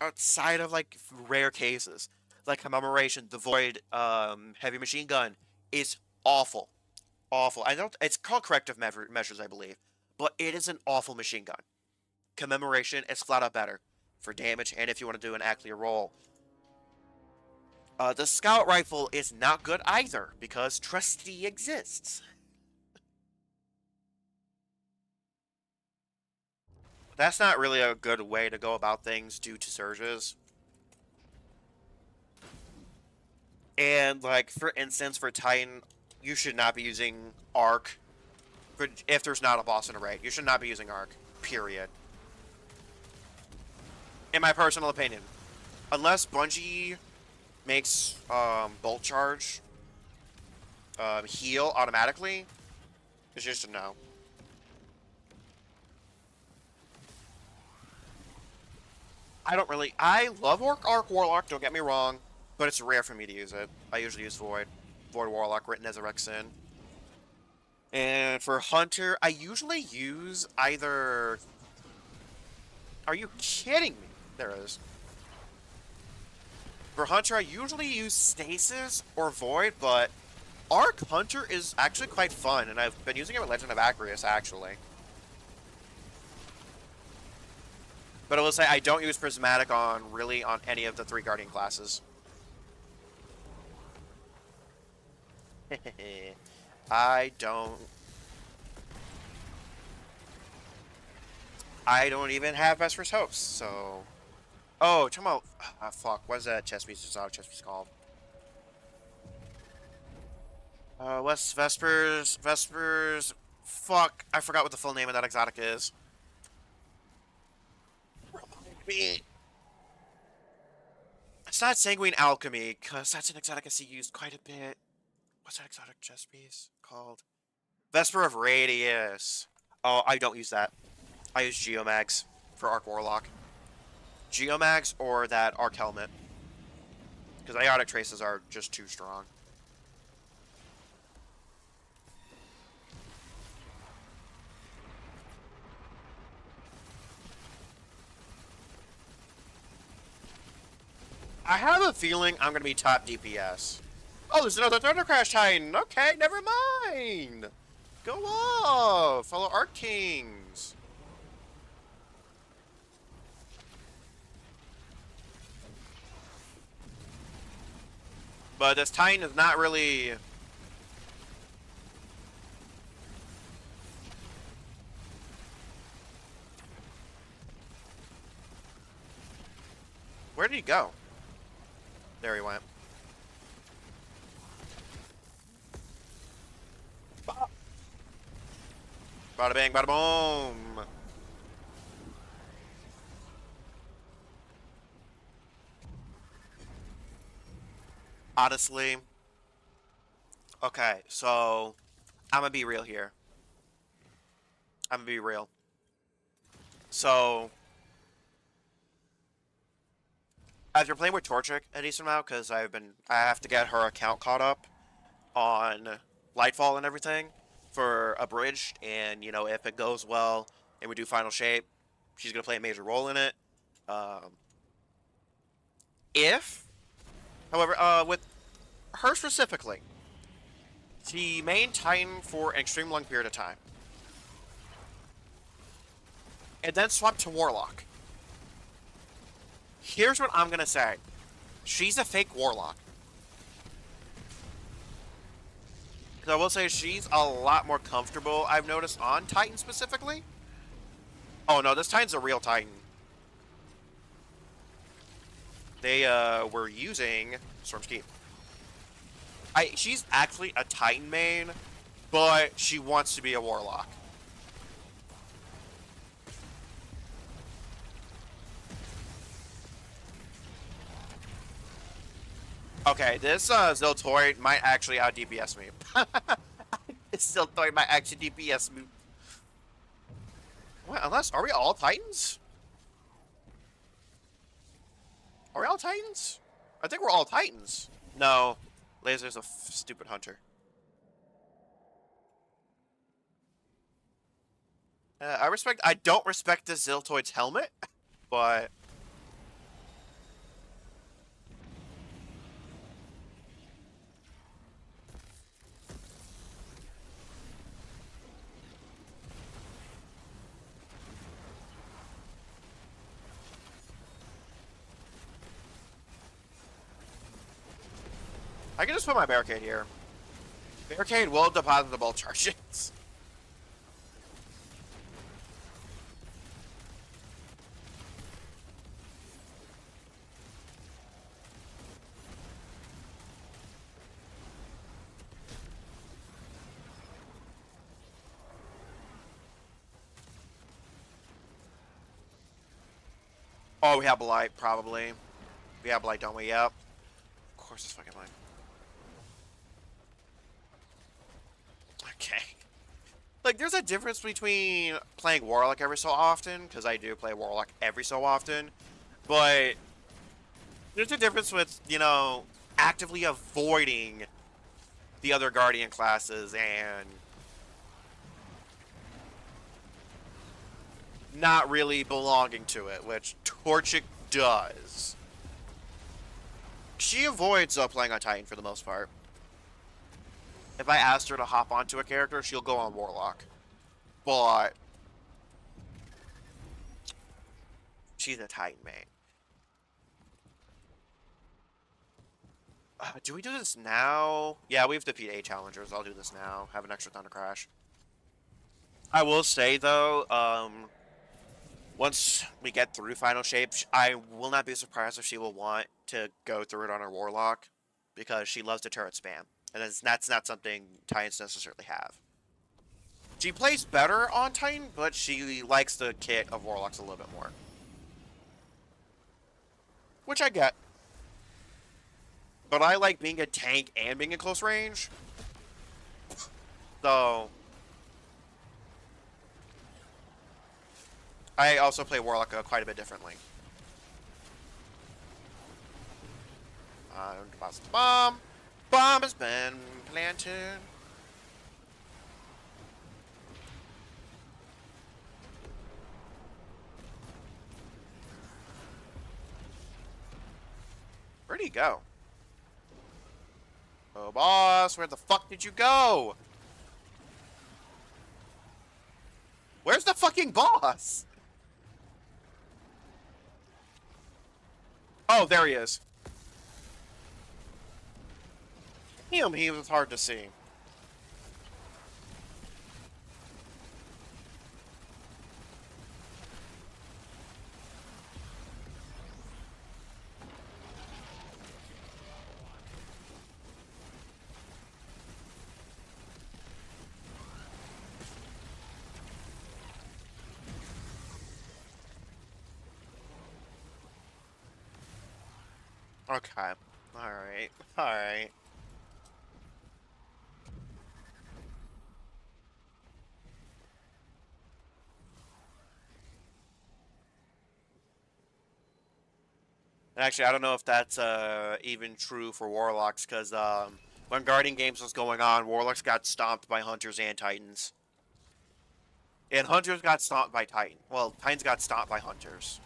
outside of, like, rare cases. Like Commemoration, the Void, Heavy Machine Gun is awful. Awful. I don't... It's called Corrective Measures, I believe. But it is an awful machine gun. Commemoration is flat out better for damage and if you want to do an Ackley roll. The Scout Rifle is not good either because Trusty exists. That's not really a good way to go about things due to surges. And, like, for instance, for Titan, you should not be using Arc. If there's not a boss in a raid, you should not be using Arc. Period. In my personal opinion. Unless Bungie makes Bolt Charge heal automatically, it's just a no. I love Arc Warlock, don't get me wrong, but it's rare for me to use it. I usually use Void Warlock written as a Rexin. And for Hunter, I usually use either... Are you kidding me? There it is. For Hunter, I usually use Stasis or Void, but Arc Hunter is actually quite fun, and I've been using it with Legend of Acreus, actually. But I will say I don't use Prismatic on any of the 3 Guardian classes. I don't even have Best First Hopes, so... Oh, talking about... fuck, what is that chess piece? It's not a chess piece called. What's Vespers... Fuck, I forgot what the full name of that exotic is. Me. It's not Sanguine Alchemy, because that's an exotic I see used quite a bit. What's that exotic chess piece called? Vesper of Radius. Oh, I don't use that. I use Geomags for Arc Warlock. Geomags or that Arc Helmet. Because Iotic Traces are just too strong. I have a feeling I'm going to be top DPS. Oh, there's another Thunder Crash Titan. Okay, never mind. Go off, fellow Arc Kings. But this Titan is not really... Where did he go? There he went. Bada bang, bada boom. Honestly, okay, so I'm gonna be real here. I'm gonna be real. So, as you're playing with Torchic a decent amount, because I have to get her account caught up on Lightfall and everything for Abridged, and you know, if it goes well and we do Final Shape, she's gonna play a major role in it. Um, if, however, with her specifically, she main Titan for an extreme long period of time, and then swapped to Warlock. Here's what I'm gonna say: she's a fake Warlock. So I will say she's a lot more comfortable, I've noticed, on Titan specifically. Oh no, this Titan's a real Titan. They were using Storm's Keep. She's actually a Titan main, but she wants to be a Warlock. Okay, this Ziltoid might actually out DPS me. This Ziltoid might actually DPS me. What, are we all Titans? Are we all Titans? I think we're all Titans. No, Laser's a stupid hunter. I don't respect this Ziltoid's helmet, but... I can just put my barricade here. Barricade will deposit the ball charges. Oh, we have Blight, probably. We have Blight, don't we? Yep. Of course it's fucking Blight. Okay. Like, there's a difference between playing Warlock every so often, because I do play Warlock every so often, but there's a difference with, you know, actively avoiding the other Guardian classes and not really belonging to it, which Torchic does. She avoids playing on Titan for the most part. If I asked her to hop onto a character, she'll go on Warlock. But she's a Titan main. Do we do this now? Yeah, we have to defeat 8 challengers. I'll do this now. Have an extra Thunder Crash. I will say, though, once we get through Final Shape, I will not be surprised if she will want to go through it on her Warlock, because she loves to turret spam. And that's not something Titans necessarily have. She plays better on Titan, but she likes the kit of Warlocks a little bit more. Which I get. But I like being a tank and being in close range. So I also play Warlock quite a bit differently. Deposit the bomb. Bomb has been planted. Where'd he go? Oh, boss, where the fuck did you go? Where's the fucking boss? Oh, there he is. Damn, he was hard to see. Okay. Alright. Alright. Actually, I don't know if that's even true for Warlocks, because when Guardian Games was going on, Warlocks got stomped by Hunters and Titans. And Hunters got stomped by Titan. Well, Titans got stomped by Hunters.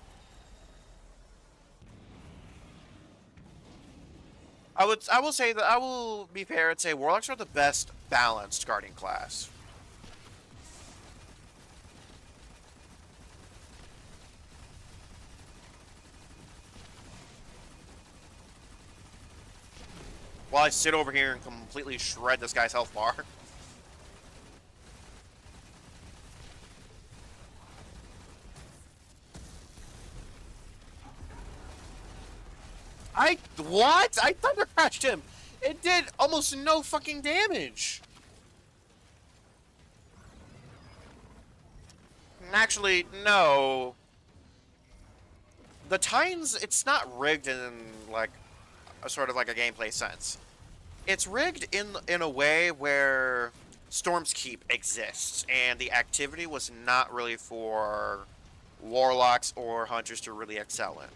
I will say that I will be fair and say Warlocks are the best balanced Guardian class. While I sit over here and completely shred this guy's health bar. What? I thunder crashed him. It did almost no fucking damage. Actually, no. The Titans, it's not rigged in like a sort of like a gameplay sense. It's rigged in a way where Storm's Keep exists, and the activity was not really for Warlocks or Hunters to really excel in.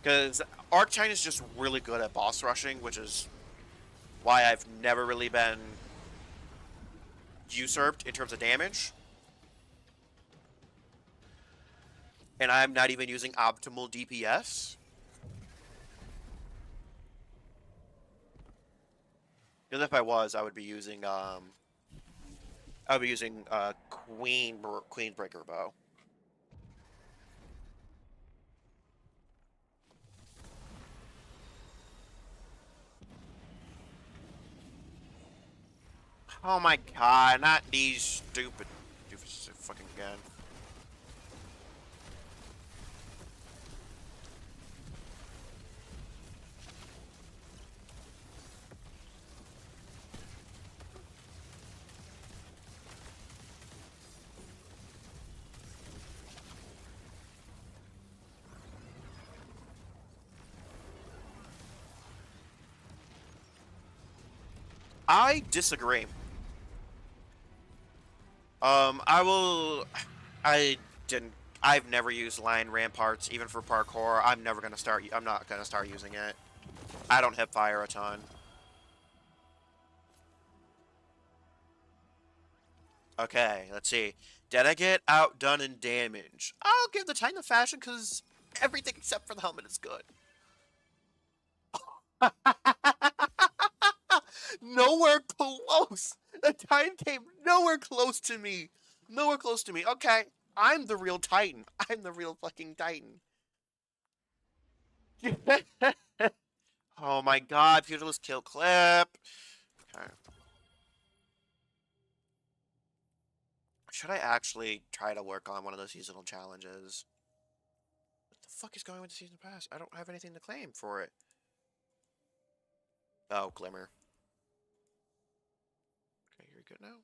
Because Arctine is just really good at boss rushing, which is why I've never really been usurped in terms of damage. And I'm not even using optimal DPS. Because if I was, I would be using Queenbreaker bow. Oh my god, not these stupid doofuses fucking again. I disagree. I will. I didn't. I've never used line ramparts, even for parkour. I'm never gonna start. I'm not gonna start using it. I don't hip fire a ton. Okay, let's see. Did I get outdone in damage? I'll give the Titan a fashion because everything except for the helmet is good. Nowhere close. The Titan came nowhere close to me. Nowhere close to me. Okay, I'm the real Titan. I'm the real fucking Titan. Oh my god, Pugilist kill clip. Okay. Should I actually try to work on one of the seasonal challenges? What the fuck is going with the season pass? I don't have anything to claim for it. Oh, Glimmer. Okay, you're good now?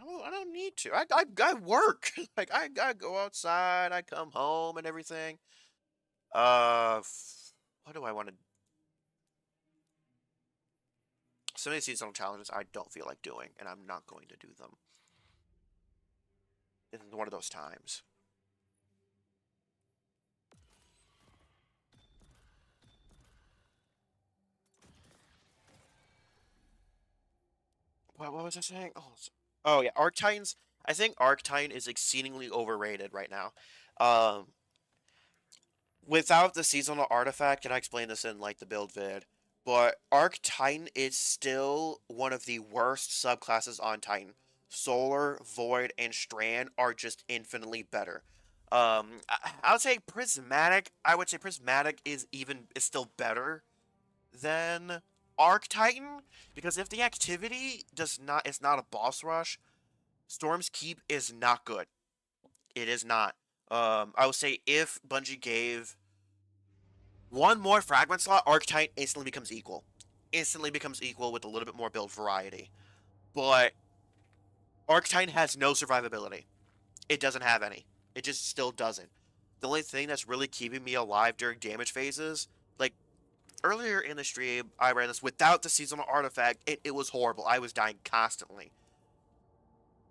I don't need to. I work. Like, I go outside, I come home and everything. What do I want to... Some of these seasonal challenges I don't feel like doing, and I'm not going to do them. It's one of those times. What was I saying? Oh yeah, Arctitans. I think Arctine is exceedingly overrated right now. Um, Without the seasonal artifact, and I explained this in like the build vid, but Arctitan is still one of the worst subclasses on Titan. Solar, Void, and Strand are just infinitely better. I would say Prismatic. I would say Prismatic is still better than Arc Titan because if the activity does not is not a boss rush, Storm's Keep is not good. It is not. I would say if Bungie gave one more fragment slot, Arc Titan instantly becomes equal. Instantly becomes equal with a little bit more build variety. But Arc Titan has no survivability. It doesn't have any. It just still doesn't. The only thing that's really keeping me alive during damage phases, like earlier in the stream, I ran this without the seasonal artifact. It was horrible. I was dying constantly.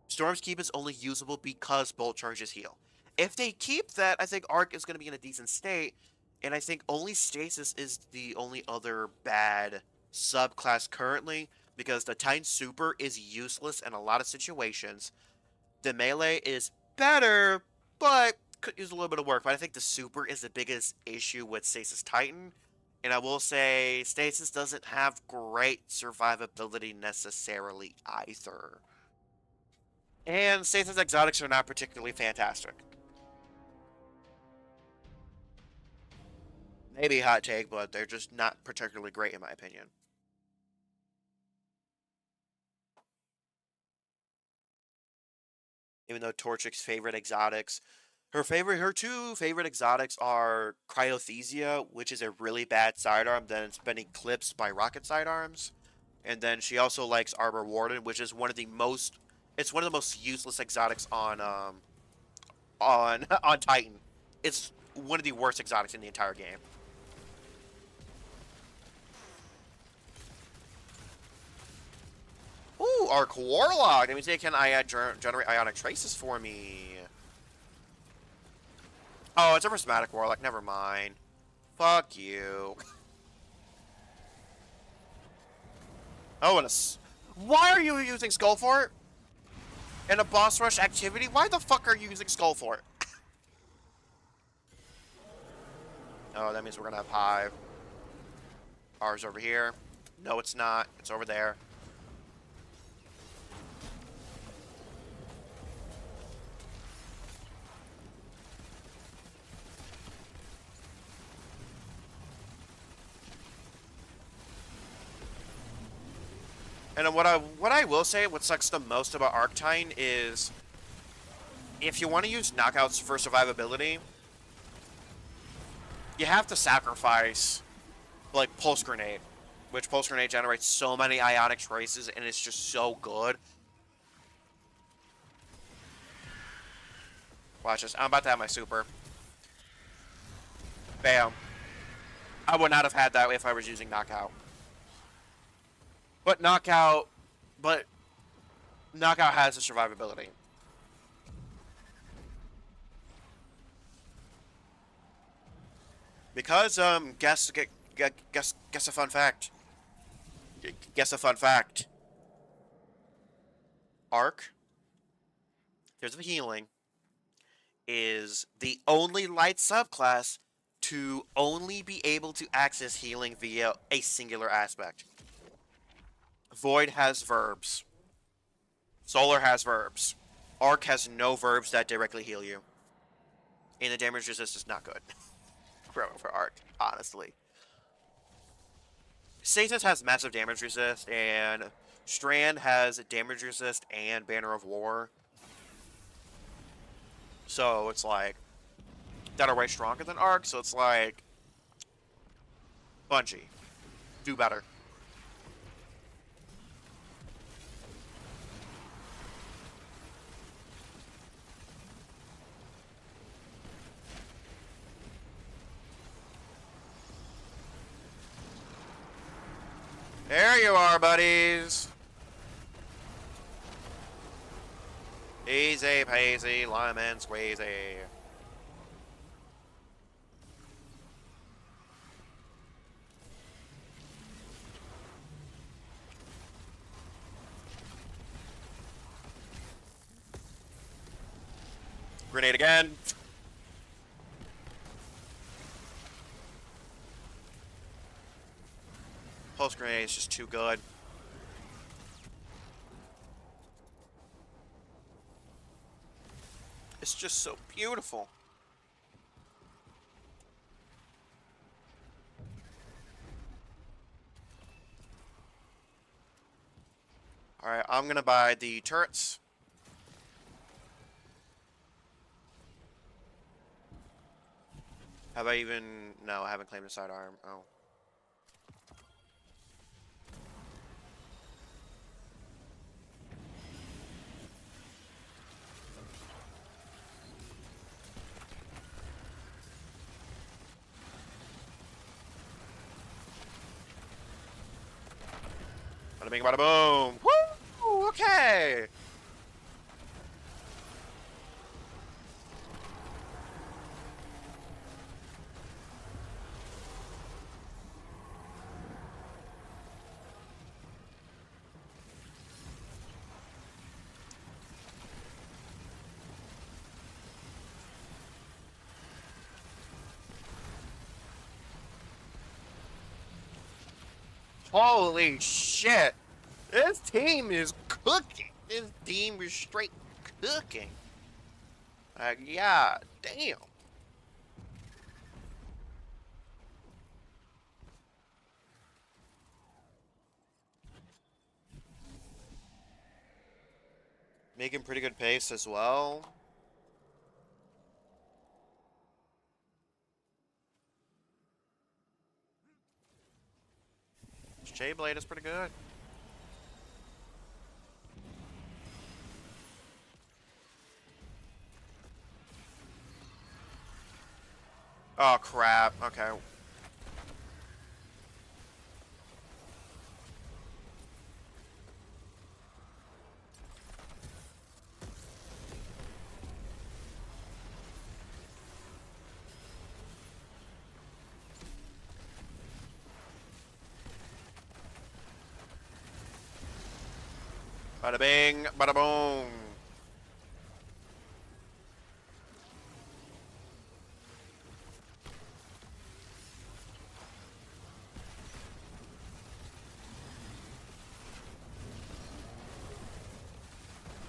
Storm's Keep is only usable because Bolt Charges heal. If they keep that, I think Arc is going to be in a decent state, and I think only Stasis is the only other bad subclass currently, because the Titan Super is useless in a lot of situations. The Melee is better, but could use a little bit of work, but I think the Super is the biggest issue with Stasis Titan, and I will say Stasis doesn't have great survivability necessarily either. And Stasis exotics are not particularly fantastic. Maybe a hot take, but they're just not particularly great in my opinion. Even though Torchic's favorite exotics, her two favorite exotics are Cryothesia, which is a really bad sidearm, then it's been eclipsed by rocket sidearms. And then she also likes Arbor Warden, which is one of the most useless exotics on Titan. It's one of the worst exotics in the entire game. Ooh, Arc Warlock. That means they can generate ionic traces for me. Oh, it's a Prismatic Warlock. Never mind. Fuck you. Oh, and why are you using Skullfort? In a boss rush activity? Why the fuck are you using Skullfort? Oh, that means we're gonna have Hive. Ours over here. No, it's not. It's over there. And what I will say, what sucks the most about Arc Titan is, if you want to use knockouts for survivability, you have to sacrifice, like, Pulse Grenade, which Pulse Grenade generates so many ionic traces, and it's just so good. Watch this. I'm about to have my super. Bam. I would not have had that if I was using Knockout. But Knockout has a survivability. Because guess a fun fact. Guess a fun fact. Arc, there's a healing, is the only light subclass to only be able to access healing via a singular aspect. Void has verbs. Solar has verbs. Arc has no verbs that directly heal you. And the damage resist is not good. for Arc, honestly. Stasis has massive damage resist, and Strand has damage resist and Banner of War. So it's like, that are way stronger than Arc, so it's like, Bungie, do better. There you are, buddies. Easy peasy, lemon squeezy. Grenade again. Pulse grenade is just too good. It's just so beautiful. I'm gonna buy the turrets. Have I even... No, I haven't claimed the sidearm. Oh. Bada bing, bada boom. Woo! Okay. Holy shit. This team is cooking. This team is straight cooking. Yeah, damn. Making pretty good pace as well. J-Blade is pretty good. Oh, crap. Okay. Bada bing, bada boom.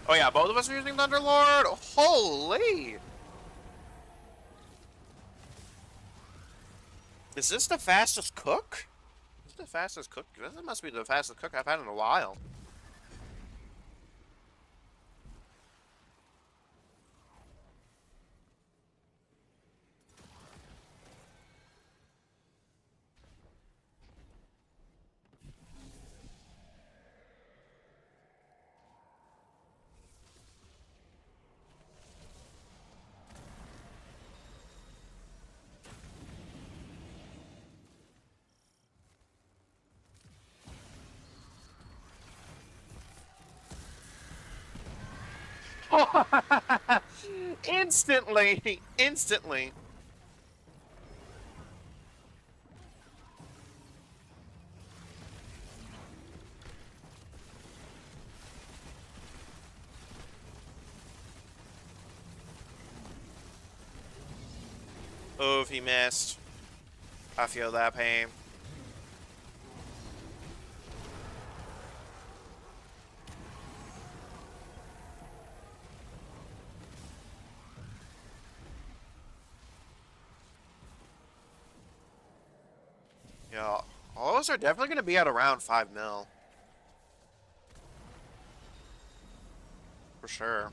Oh yeah, both of us are using Thunderlord? Holy! Is this the fastest cook? Is this the fastest cook? This must be the fastest cook I've had in a while. Instantly! Instantly! Oof, he missed. I feel that pain. Yeah, all those are definitely going to be at around 5 mil. For sure.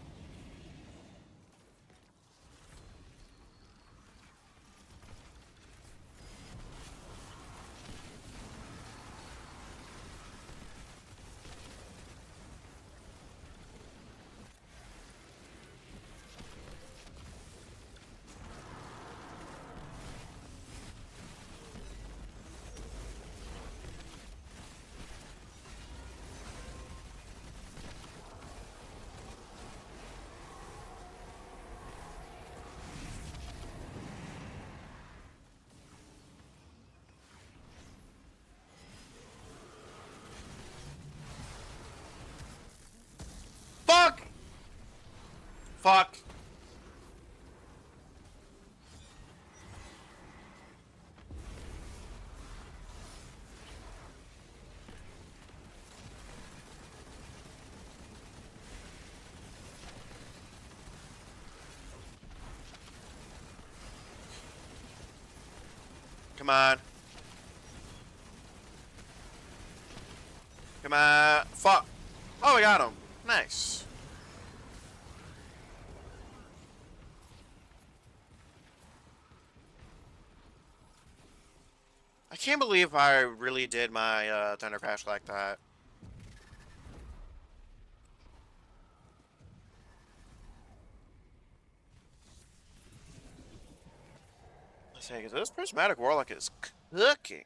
Fuck! Fuck. Come on. Come on. Fuck. Oh, we got him. Nice. I can't believe I really did my Thunder Crash like that. Let's say, because this Prismatic Warlock is cooking.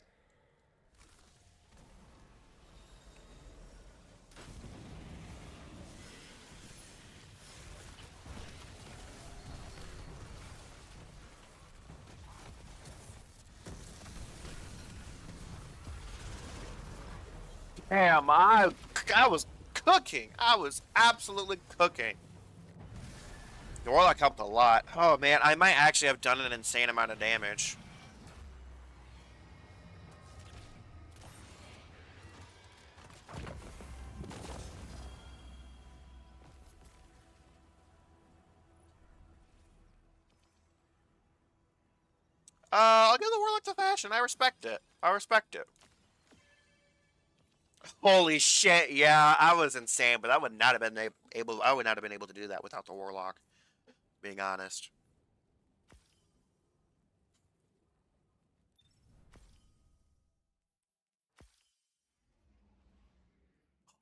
Damn, I was cooking. I was absolutely cooking. The Warlock helped a lot. Oh man, I might actually have done an insane amount of damage. I'll give the Warlock to Fashion. I respect it. I respect it. Holy shit, yeah, I was insane, but I would not have been able. I would not have been able to do that without the Warlock. Being honest.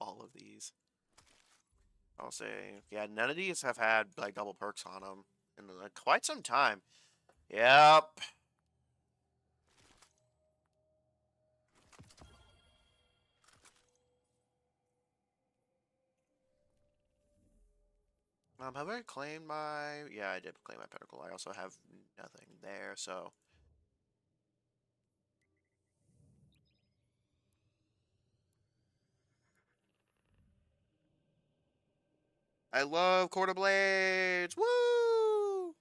All of these. I'll say, yeah, none of these have had like double perks on them in quite some time. Yep. Have I claimed my? Yeah, I did claim my pinnacle. I also have nothing there, so I love Quarter Blades. Woo!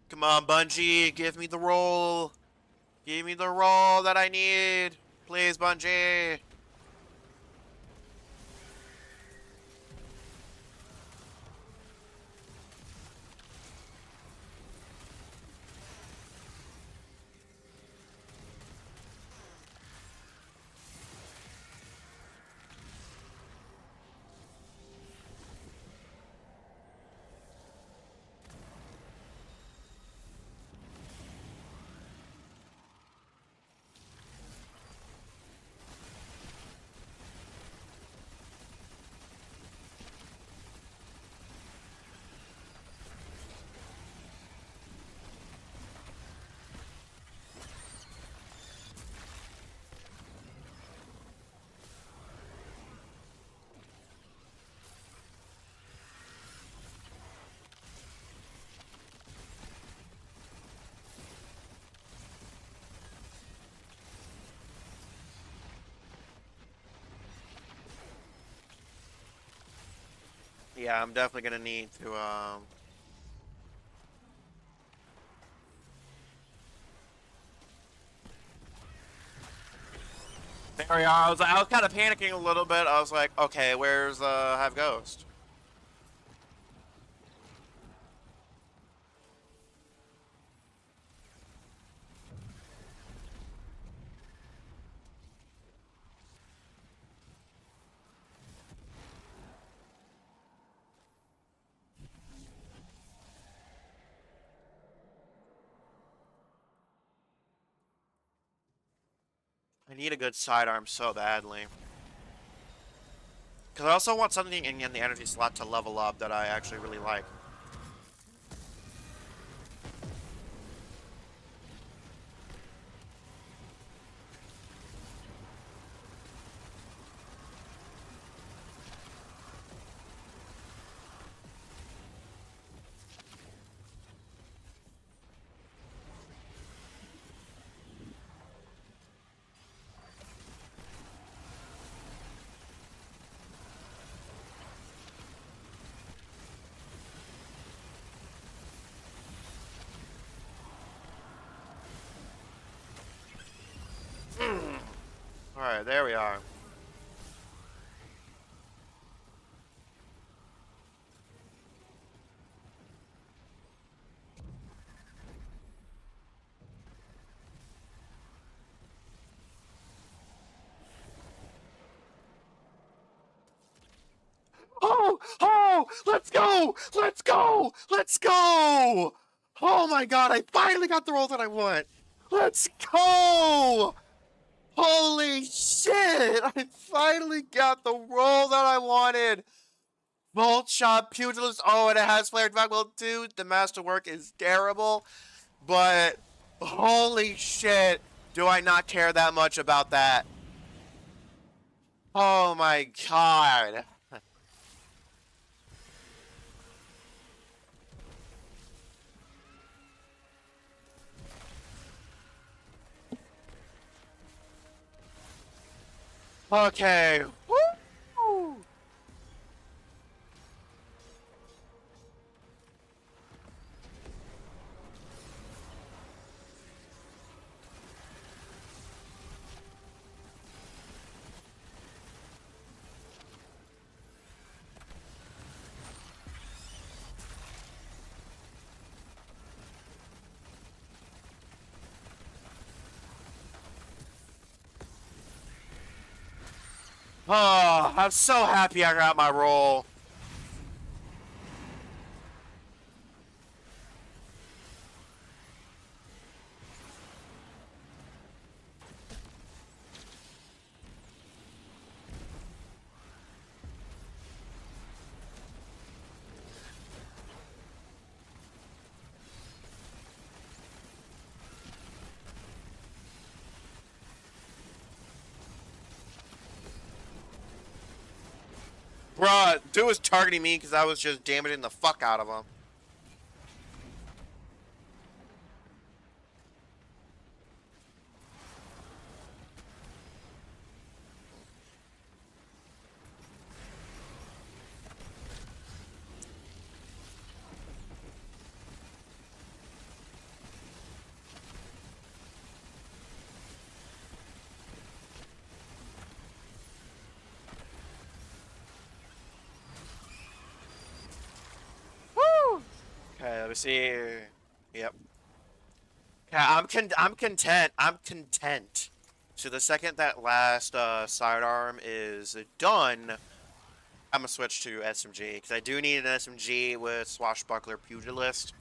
Come on, Bungie, give me the roll. Give me the roll that I need. Please, Bungie. Yeah, I'm definitely gonna need to there we are. I was kind of panicking a little bit. I was like, okay, where's Hive Ghost? I need a good sidearm so badly. Because I also want something in the energy slot to level up that I actually really like. Okay, there we are. Oh, oh, let's go, let's go, let's go. Oh my god, I finally got the roll that I want. Let's go. Holy shit, I finally got the roll that I wanted. Volt Shot, Pugilist, oh, and it has Flared Dragwell too. The masterwork is terrible, but holy shit, do I not care that much about that. Oh my god. Okay. Woo! Oh, I'm so happy I got my roll. Bruh, dude was targeting me because I was just damaging the fuck out of him. Woo! Okay, let me see. Yep. Okay, I'm content. I'm content. So the second that last sidearm is done, I'm gonna switch to SMG because I do need an SMG with Swashbuckler Pugilist.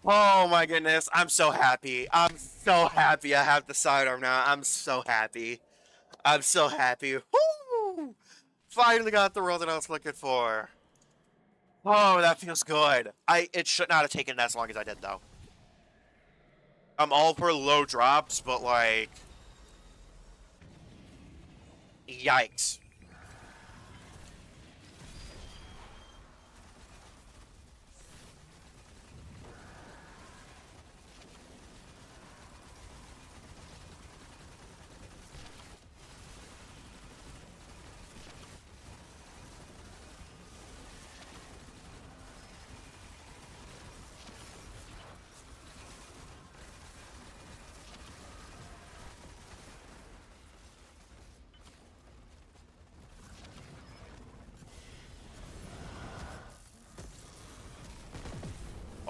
Oh my goodness, I'm so happy. I'm so happy I have the sidearm now. I'm so happy. I'm so happy. Woo! Finally got the roll that I was looking for. Oh, that feels good. It should not have taken as long as I did though. I'm all for low drops, but like yikes.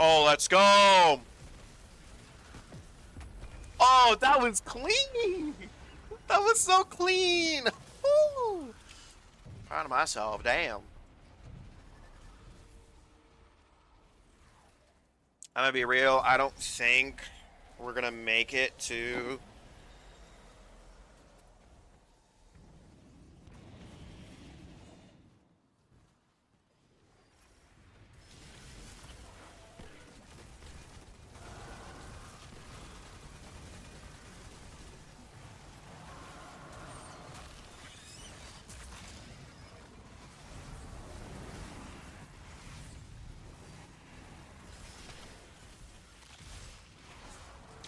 Oh, let's go. Oh, that was clean. That was so clean. Woo! Proud of myself. Damn. I'm gonna be real. I don't think we're gonna make it to.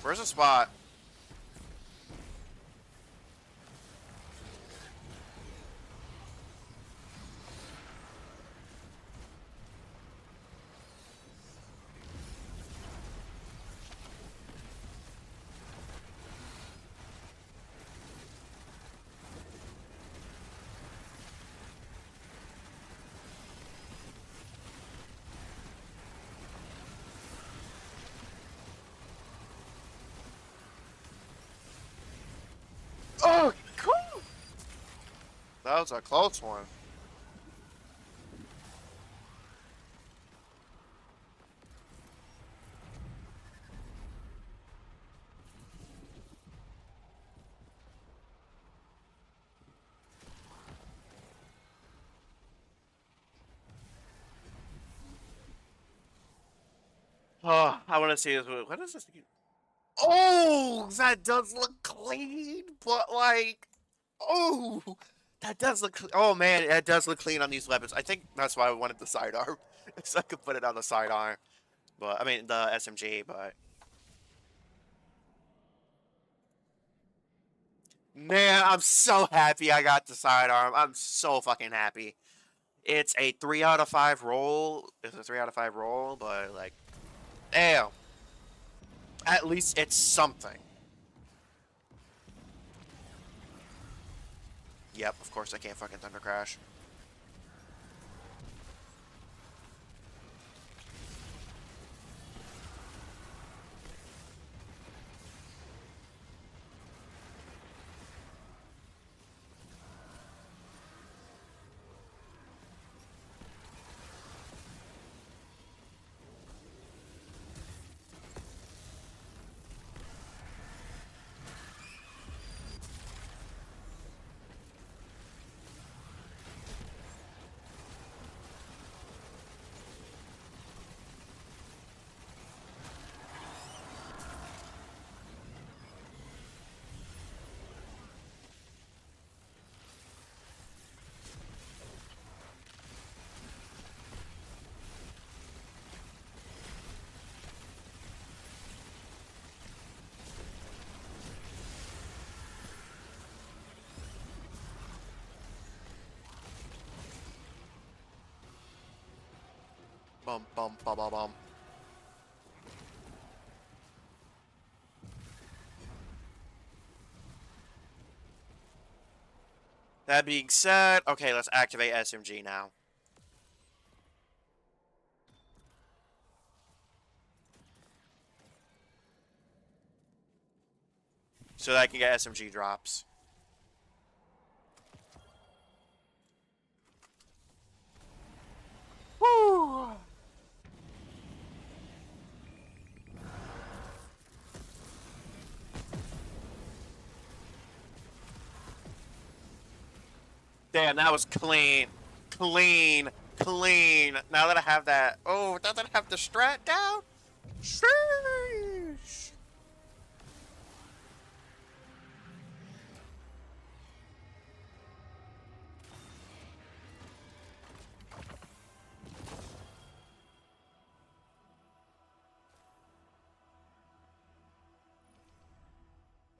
Where's the spot? That was a close one. Oh, I want to see this. What is this? Oh, that does look clean, but like, oh, that does look. Oh man, that does look clean on these weapons. I think that's why I wanted the sidearm, so I could put it on the sidearm. But I mean the SMG. But man, I'm so happy I got the sidearm. I'm so fucking happy. It's a 3 out of 5 roll. It's a 3 out of 5 roll, but like, damn. At least it's something. Yep, of course I can't fucking Thunder Crash. Bum bum bum bum bum. That being said, okay, let's activate SMG now. So that I can get SMG drops. Woo! Damn, that was clean. Clean. Clean. Now that I have that. Oh, doesn't have the strat down? Sheesh.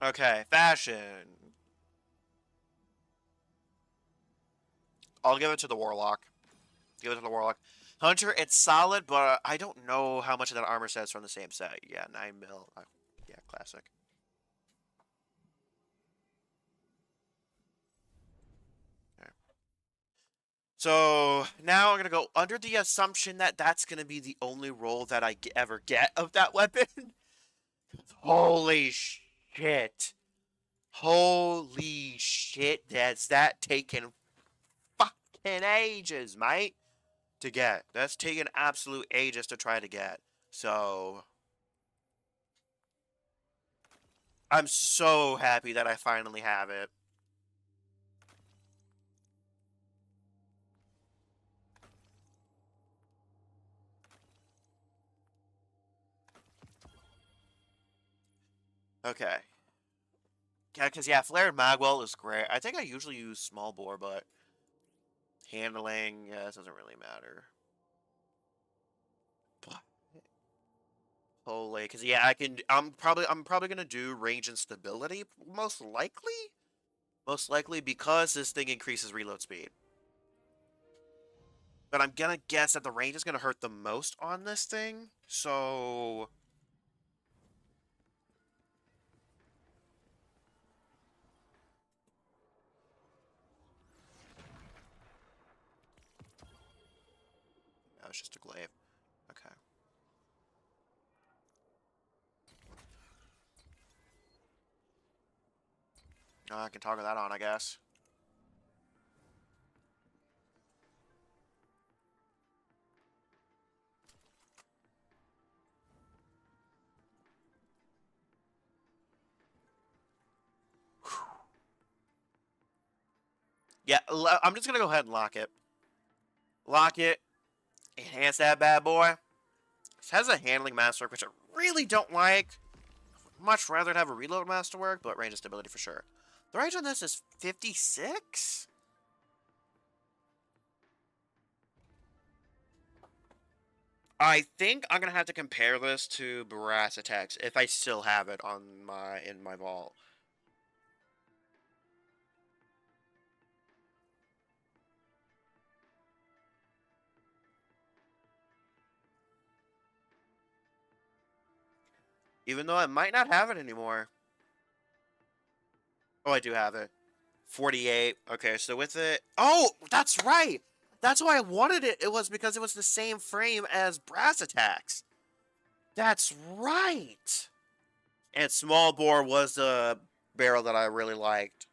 Okay, fashion. I'll give it to the Warlock. Give it to the Warlock. Hunter, it's solid, but I don't know how much of that armor set is from the same set. Yeah, 9 mil. Yeah, classic. Okay. So now I'm going to go under the assumption that that's going to be the only roll that I ever get of that weapon. Holy shit. Holy shit, that's that taken fucking ages, mate, to get. That's taken absolute ages to try to get. So I'm so happy that I finally have it. Okay. Yeah, because, yeah, Flared Magwell is great. I think I usually use small bore, but handling, yeah, this doesn't really matter. Holy, because, yeah, I'm probably gonna do range and stability, most likely? Most likely because this thing increases reload speed. But I'm gonna guess that the range is gonna hurt the most on this thing, so... That was just a glaive. Okay. I can toggle that on, I guess. Yeah, I'm just gonna go ahead and lock it. Lock it. Enhance that bad boy. This has a handling masterwork, which I really don't like. Much rather have a reload masterwork, but range of stability for sure. The range on this is 56? I think I'm gonna have to compare this to Brass Attacks if I still have it on in my vault. Even though I might not have it anymore. Oh, I do have it. 48. Okay, so with it... Oh, that's right! That's why I wanted it. It was because it was the same frame as Brass Attacks. That's right! And Small Bore was the barrel that I really liked.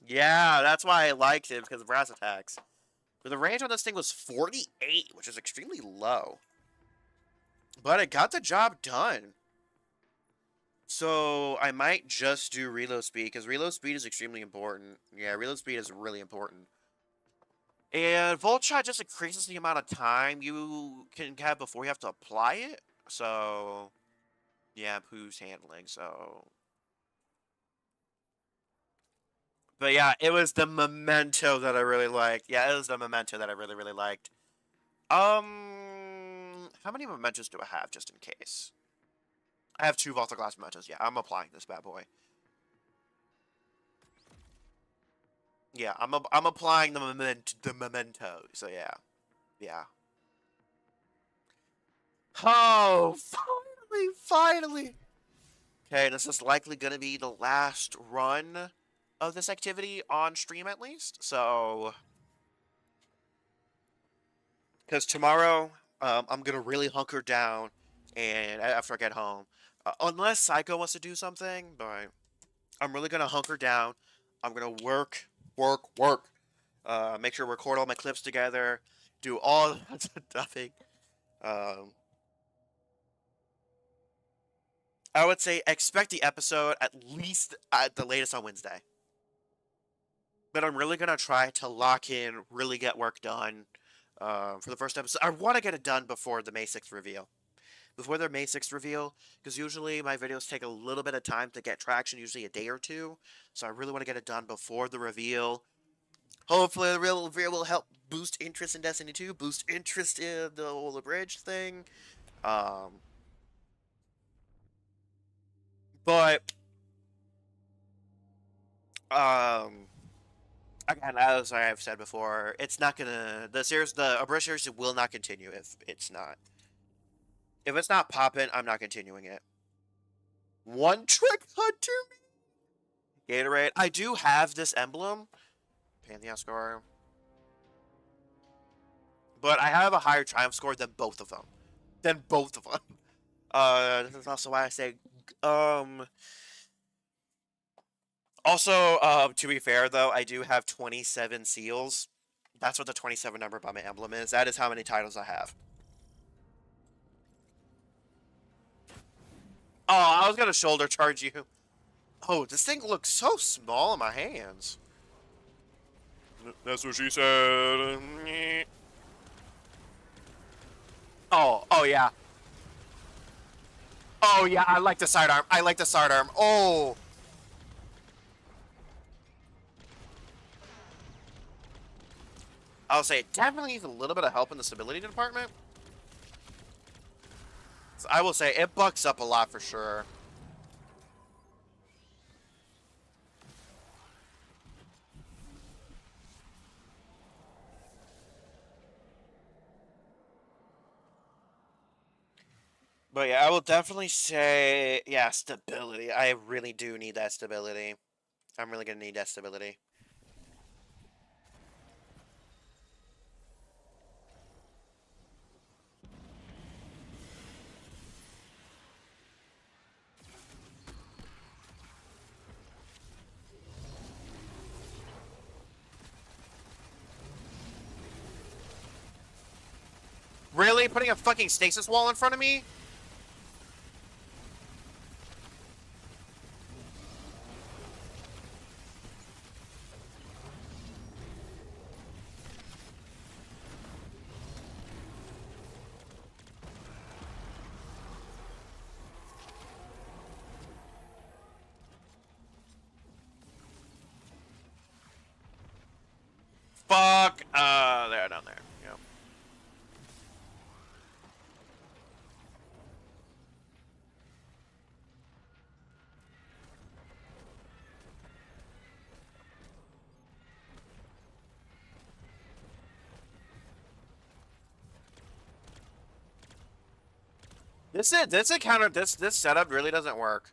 Yeah, that's why I liked it, because of Brass Attacks. But the range on this thing was 48, which is extremely low. But it got the job done. So I might just do reload speed, because reload speed is extremely important. Yeah, reload speed is really important. And Volt Shot just increases the amount of time you can have before you have to apply it. So, yeah, who's handling, so... But yeah, it was the Memento that I really liked. Yeah, it was the Memento that I really, really liked. How many Mementos do I have, just in case? I have 2 Vault Glass Mementos. Yeah, I'm applying this bad boy. Yeah, I'm applying the Memento. So yeah, yeah. Oh, finally. Okay, this is likely gonna be the last run of this activity on stream, at least. So, because tomorrow, I'm gonna really hunker down, and after I get home, unless Psycho wants to do something, but I'm really gonna hunker down. I'm gonna work. Make sure to record all my clips together. Do all that stuffing. I would say expect the episode at least at the latest on Wednesday. But I'm really gonna try to lock in, really get work done for the first episode. I want to get it done before the May 6th reveal. Before their May 6th reveal, because usually my videos take a little bit of time to get traction, usually a day or two. So I really want to get it done before the reveal. Hopefully the real reveal will help boost interest in Destiny 2, boost interest in the whole bridge thing. But again, as I have said before, it's not gonna the Abridged series will not continue if it's not. If it's not popping, I'm not continuing it. One Trick Hunter Gatorade. I do have this emblem. Pantheon score. But I have a higher triumph score than both of them. This is also why I say also, to be fair, though, I do have 27 seals. That's what the 27 number by my emblem is. That is how many titles I have. Oh, I was gonna shoulder charge you. Oh, this thing looks so small in my hands. That's what she said. Oh yeah. Oh yeah, I like the sidearm. Oh. I'll say it definitely needs a little bit of help in the stability department. So I will say it bucks up a lot for sure. But yeah, I will definitely say, yeah, stability. I really do need that stability. I'm really gonna need that stability. Really? Putting a fucking stasis wall in front of me? fuck? They're down there. Yeah. This encounter, this setup really doesn't work.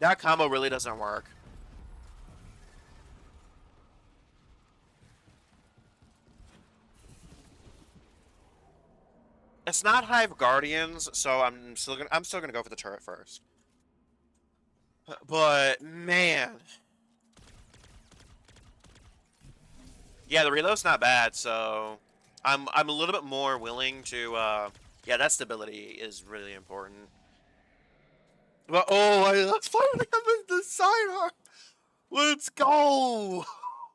That combo really doesn't work. It's not Hive Guardians, so I'm still gonna go for the turret first. But man, yeah, the reload's not bad, so I'm a little bit more willing to. Yeah, that stability is really important. But let's finally have the sidearm. Let's go.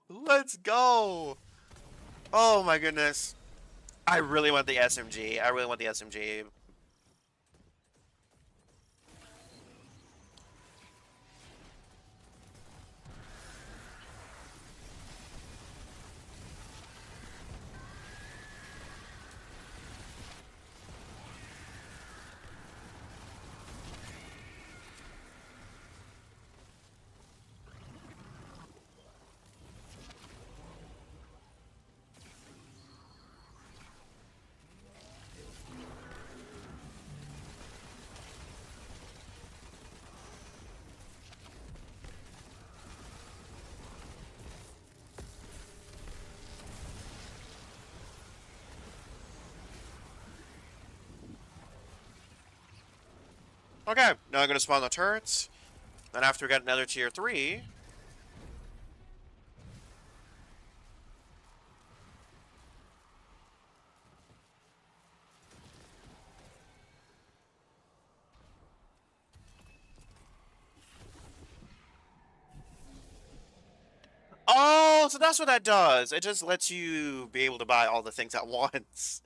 Let's go. Oh my goodness. I really want the SMG. I really want the SMG. Okay, now I'm gonna spawn the turrets. Then after we get another tier 3. Oh, so that's what that does. It just lets you be able to buy all the things at once.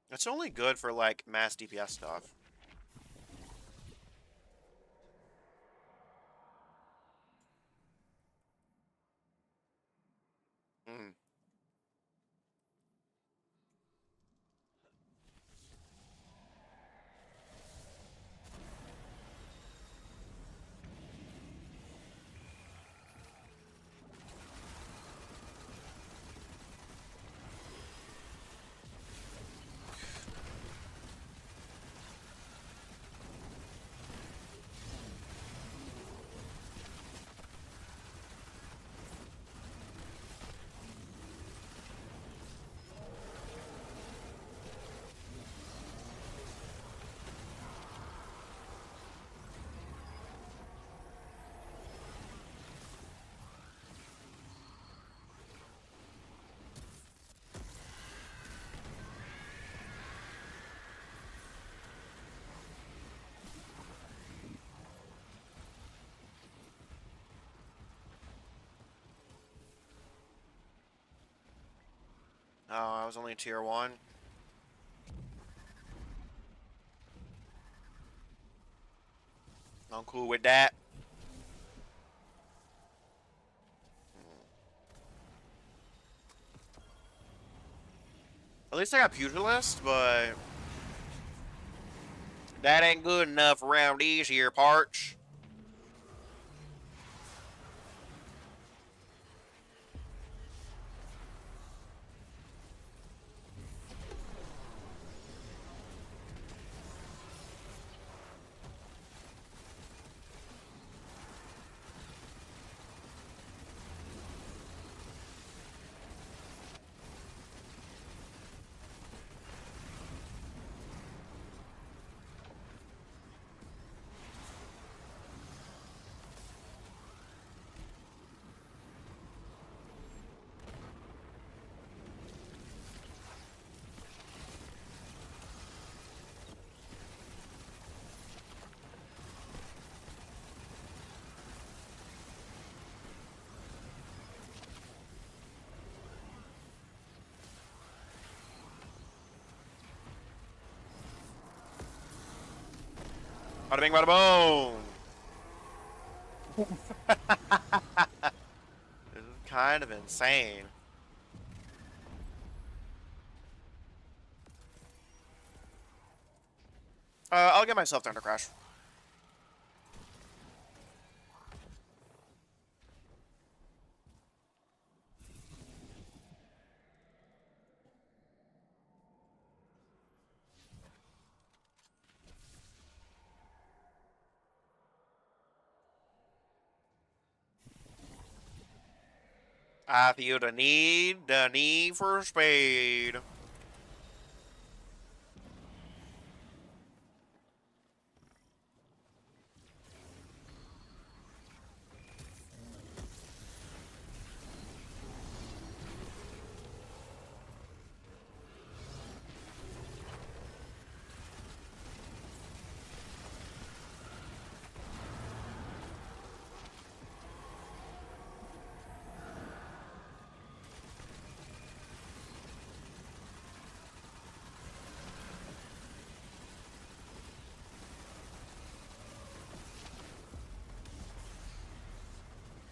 It's only good for, like, mass DPS stuff. Mm. Oh, I was only tier 1. I'm cool with that. At least I got Pugilist, but that ain't good enough around these here parts. Bada bing, bada boom. This is kind of insane. I'll get myself Thunder Crash. I feel the need for speed.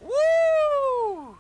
Woo!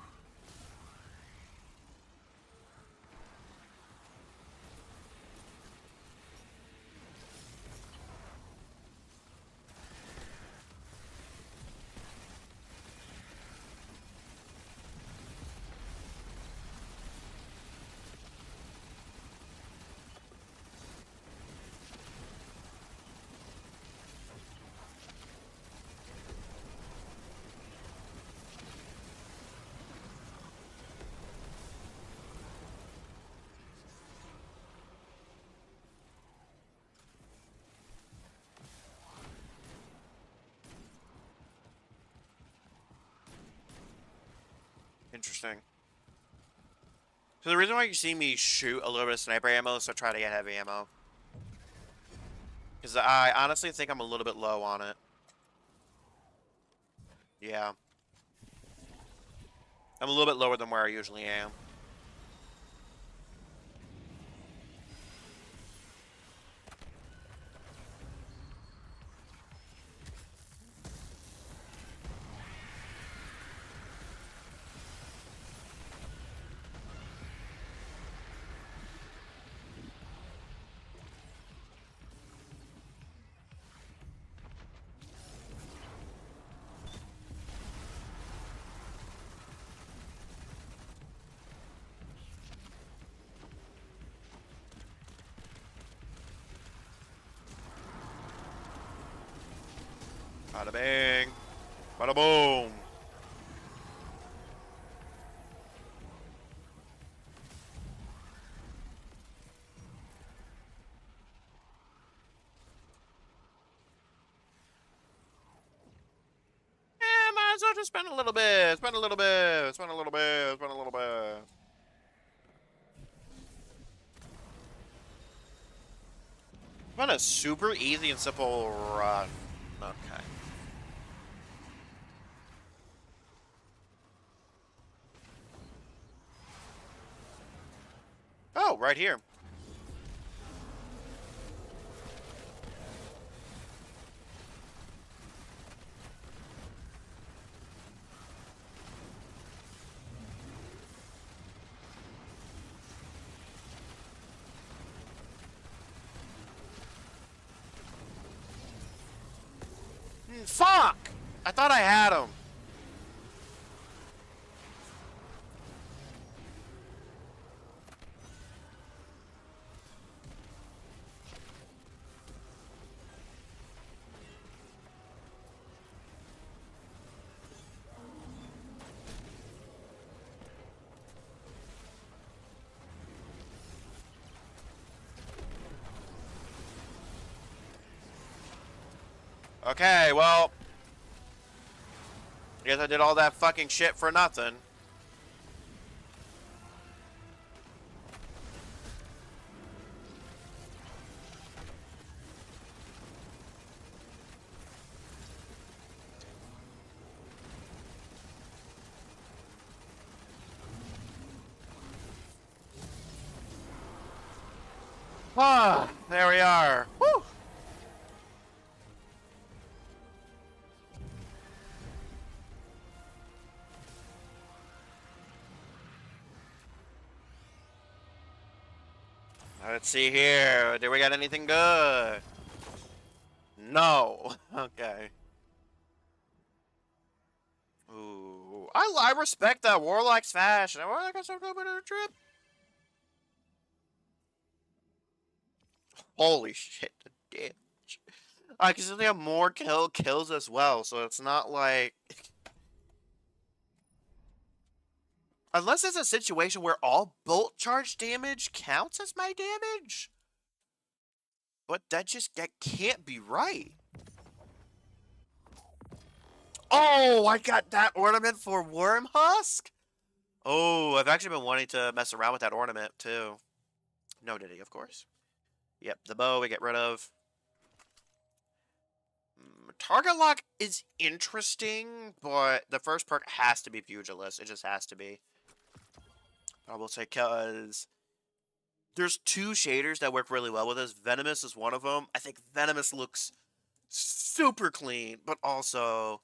Interesting. So the reason why you see me shoot a little bit of sniper ammo is to try to get heavy ammo. Because I honestly think I'm a little bit low on it. Yeah. I'm a little bit lower than where I usually am. Bada bang. Bada boom. Might as well just spend a little bit. Spend a little bit. Spend a little bit. Spend a little bit. What a super easy and simple run. Okay. Oh, right here. Fuck! I thought I had him. Okay, well, I guess I did all that fucking shit for nothing. Ah, there we are. Woo! Let's see here. Do we got anything good? No. Okay. Ooh. I respect that Warlock's fashion. Warlock got some good bit of a trip. Holy shit. The damage. I can see they have more kills as well, so it's not like... Unless it's a situation where all bolt charge damage counts as my damage? But that can't be right. Oh, I got that ornament for Worm Husk? Oh, I've actually been wanting to mess around with that ornament, too. No Diddy, of course. Yep, the bow we get rid of. Target lock is interesting, but the first perk has to be Pugilist. It just has to be. I will say, because there's two shaders that work really well with this. Venomous is one of them. I think Venomous looks super clean, but also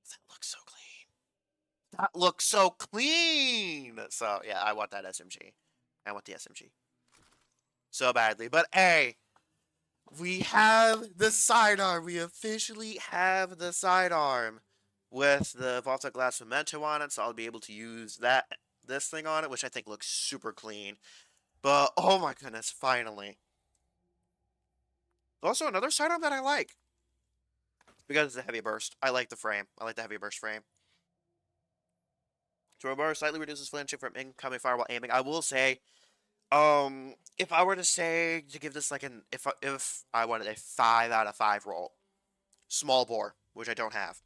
that looks so clean. That looks so clean. So yeah, I want that SMG. I want the SMG so badly. But hey, we have the sidearm. We officially have the sidearm with the Vault Glass Memento on it, so I'll be able to use this thing on it, which I think looks super clean. But oh my goodness, finally. Also, another sidearm that I like because it's a heavy burst. I like the frame. I like the heavy burst frame. Throw burst slightly reduces flinching from incoming fire while aiming. I will say, if I were to say to give this like if I wanted a 5 out of 5 roll, small bore, which I don't have.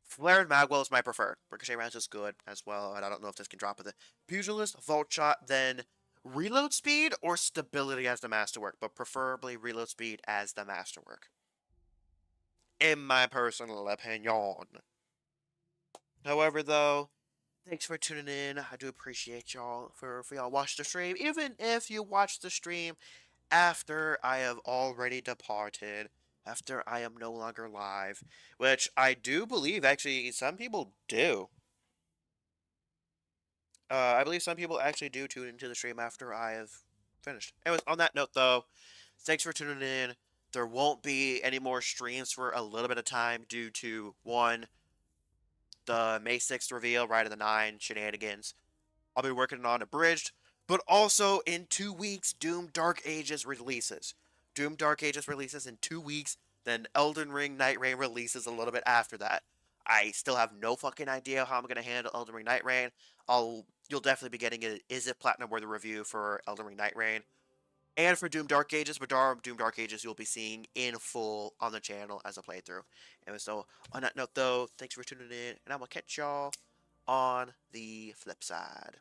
Flared Magwell is my preferred. Ricochet rounds is good as well, and I don't know if this can drop with it. Pugilist, Vault Shot, then reload speed or stability as the masterwork, but preferably reload speed as the masterwork. In my personal opinion. However, though, thanks for tuning in. I do appreciate y'all for y'all watch the stream. Even if you watch the stream after I have already departed, after I am no longer live, which I do believe actually some people do. I believe some people actually do tune into the stream after I have finished. Anyways, on that note, though, thanks for tuning in. There won't be any more streams for a little bit of time due to, one, the May 6th reveal, Ride of the Nine shenanigans. I'll be working on Abridged, but also in 2 weeks, Doom Dark Ages releases. Doom Dark Ages releases in 2 weeks, then Elden Ring Night Rain releases a little bit after that. I still have no fucking idea how I'm going to handle Elden Ring Night Rain. You'll definitely be getting a Is It Platinum Worthy review for Elden Ring Night Rain. And for Doom Dark Ages, but Doom Dark Ages you'll be seeing in full on the channel as a playthrough. And so, on that note though, thanks for tuning in, and I'm going to catch y'all on the flip side.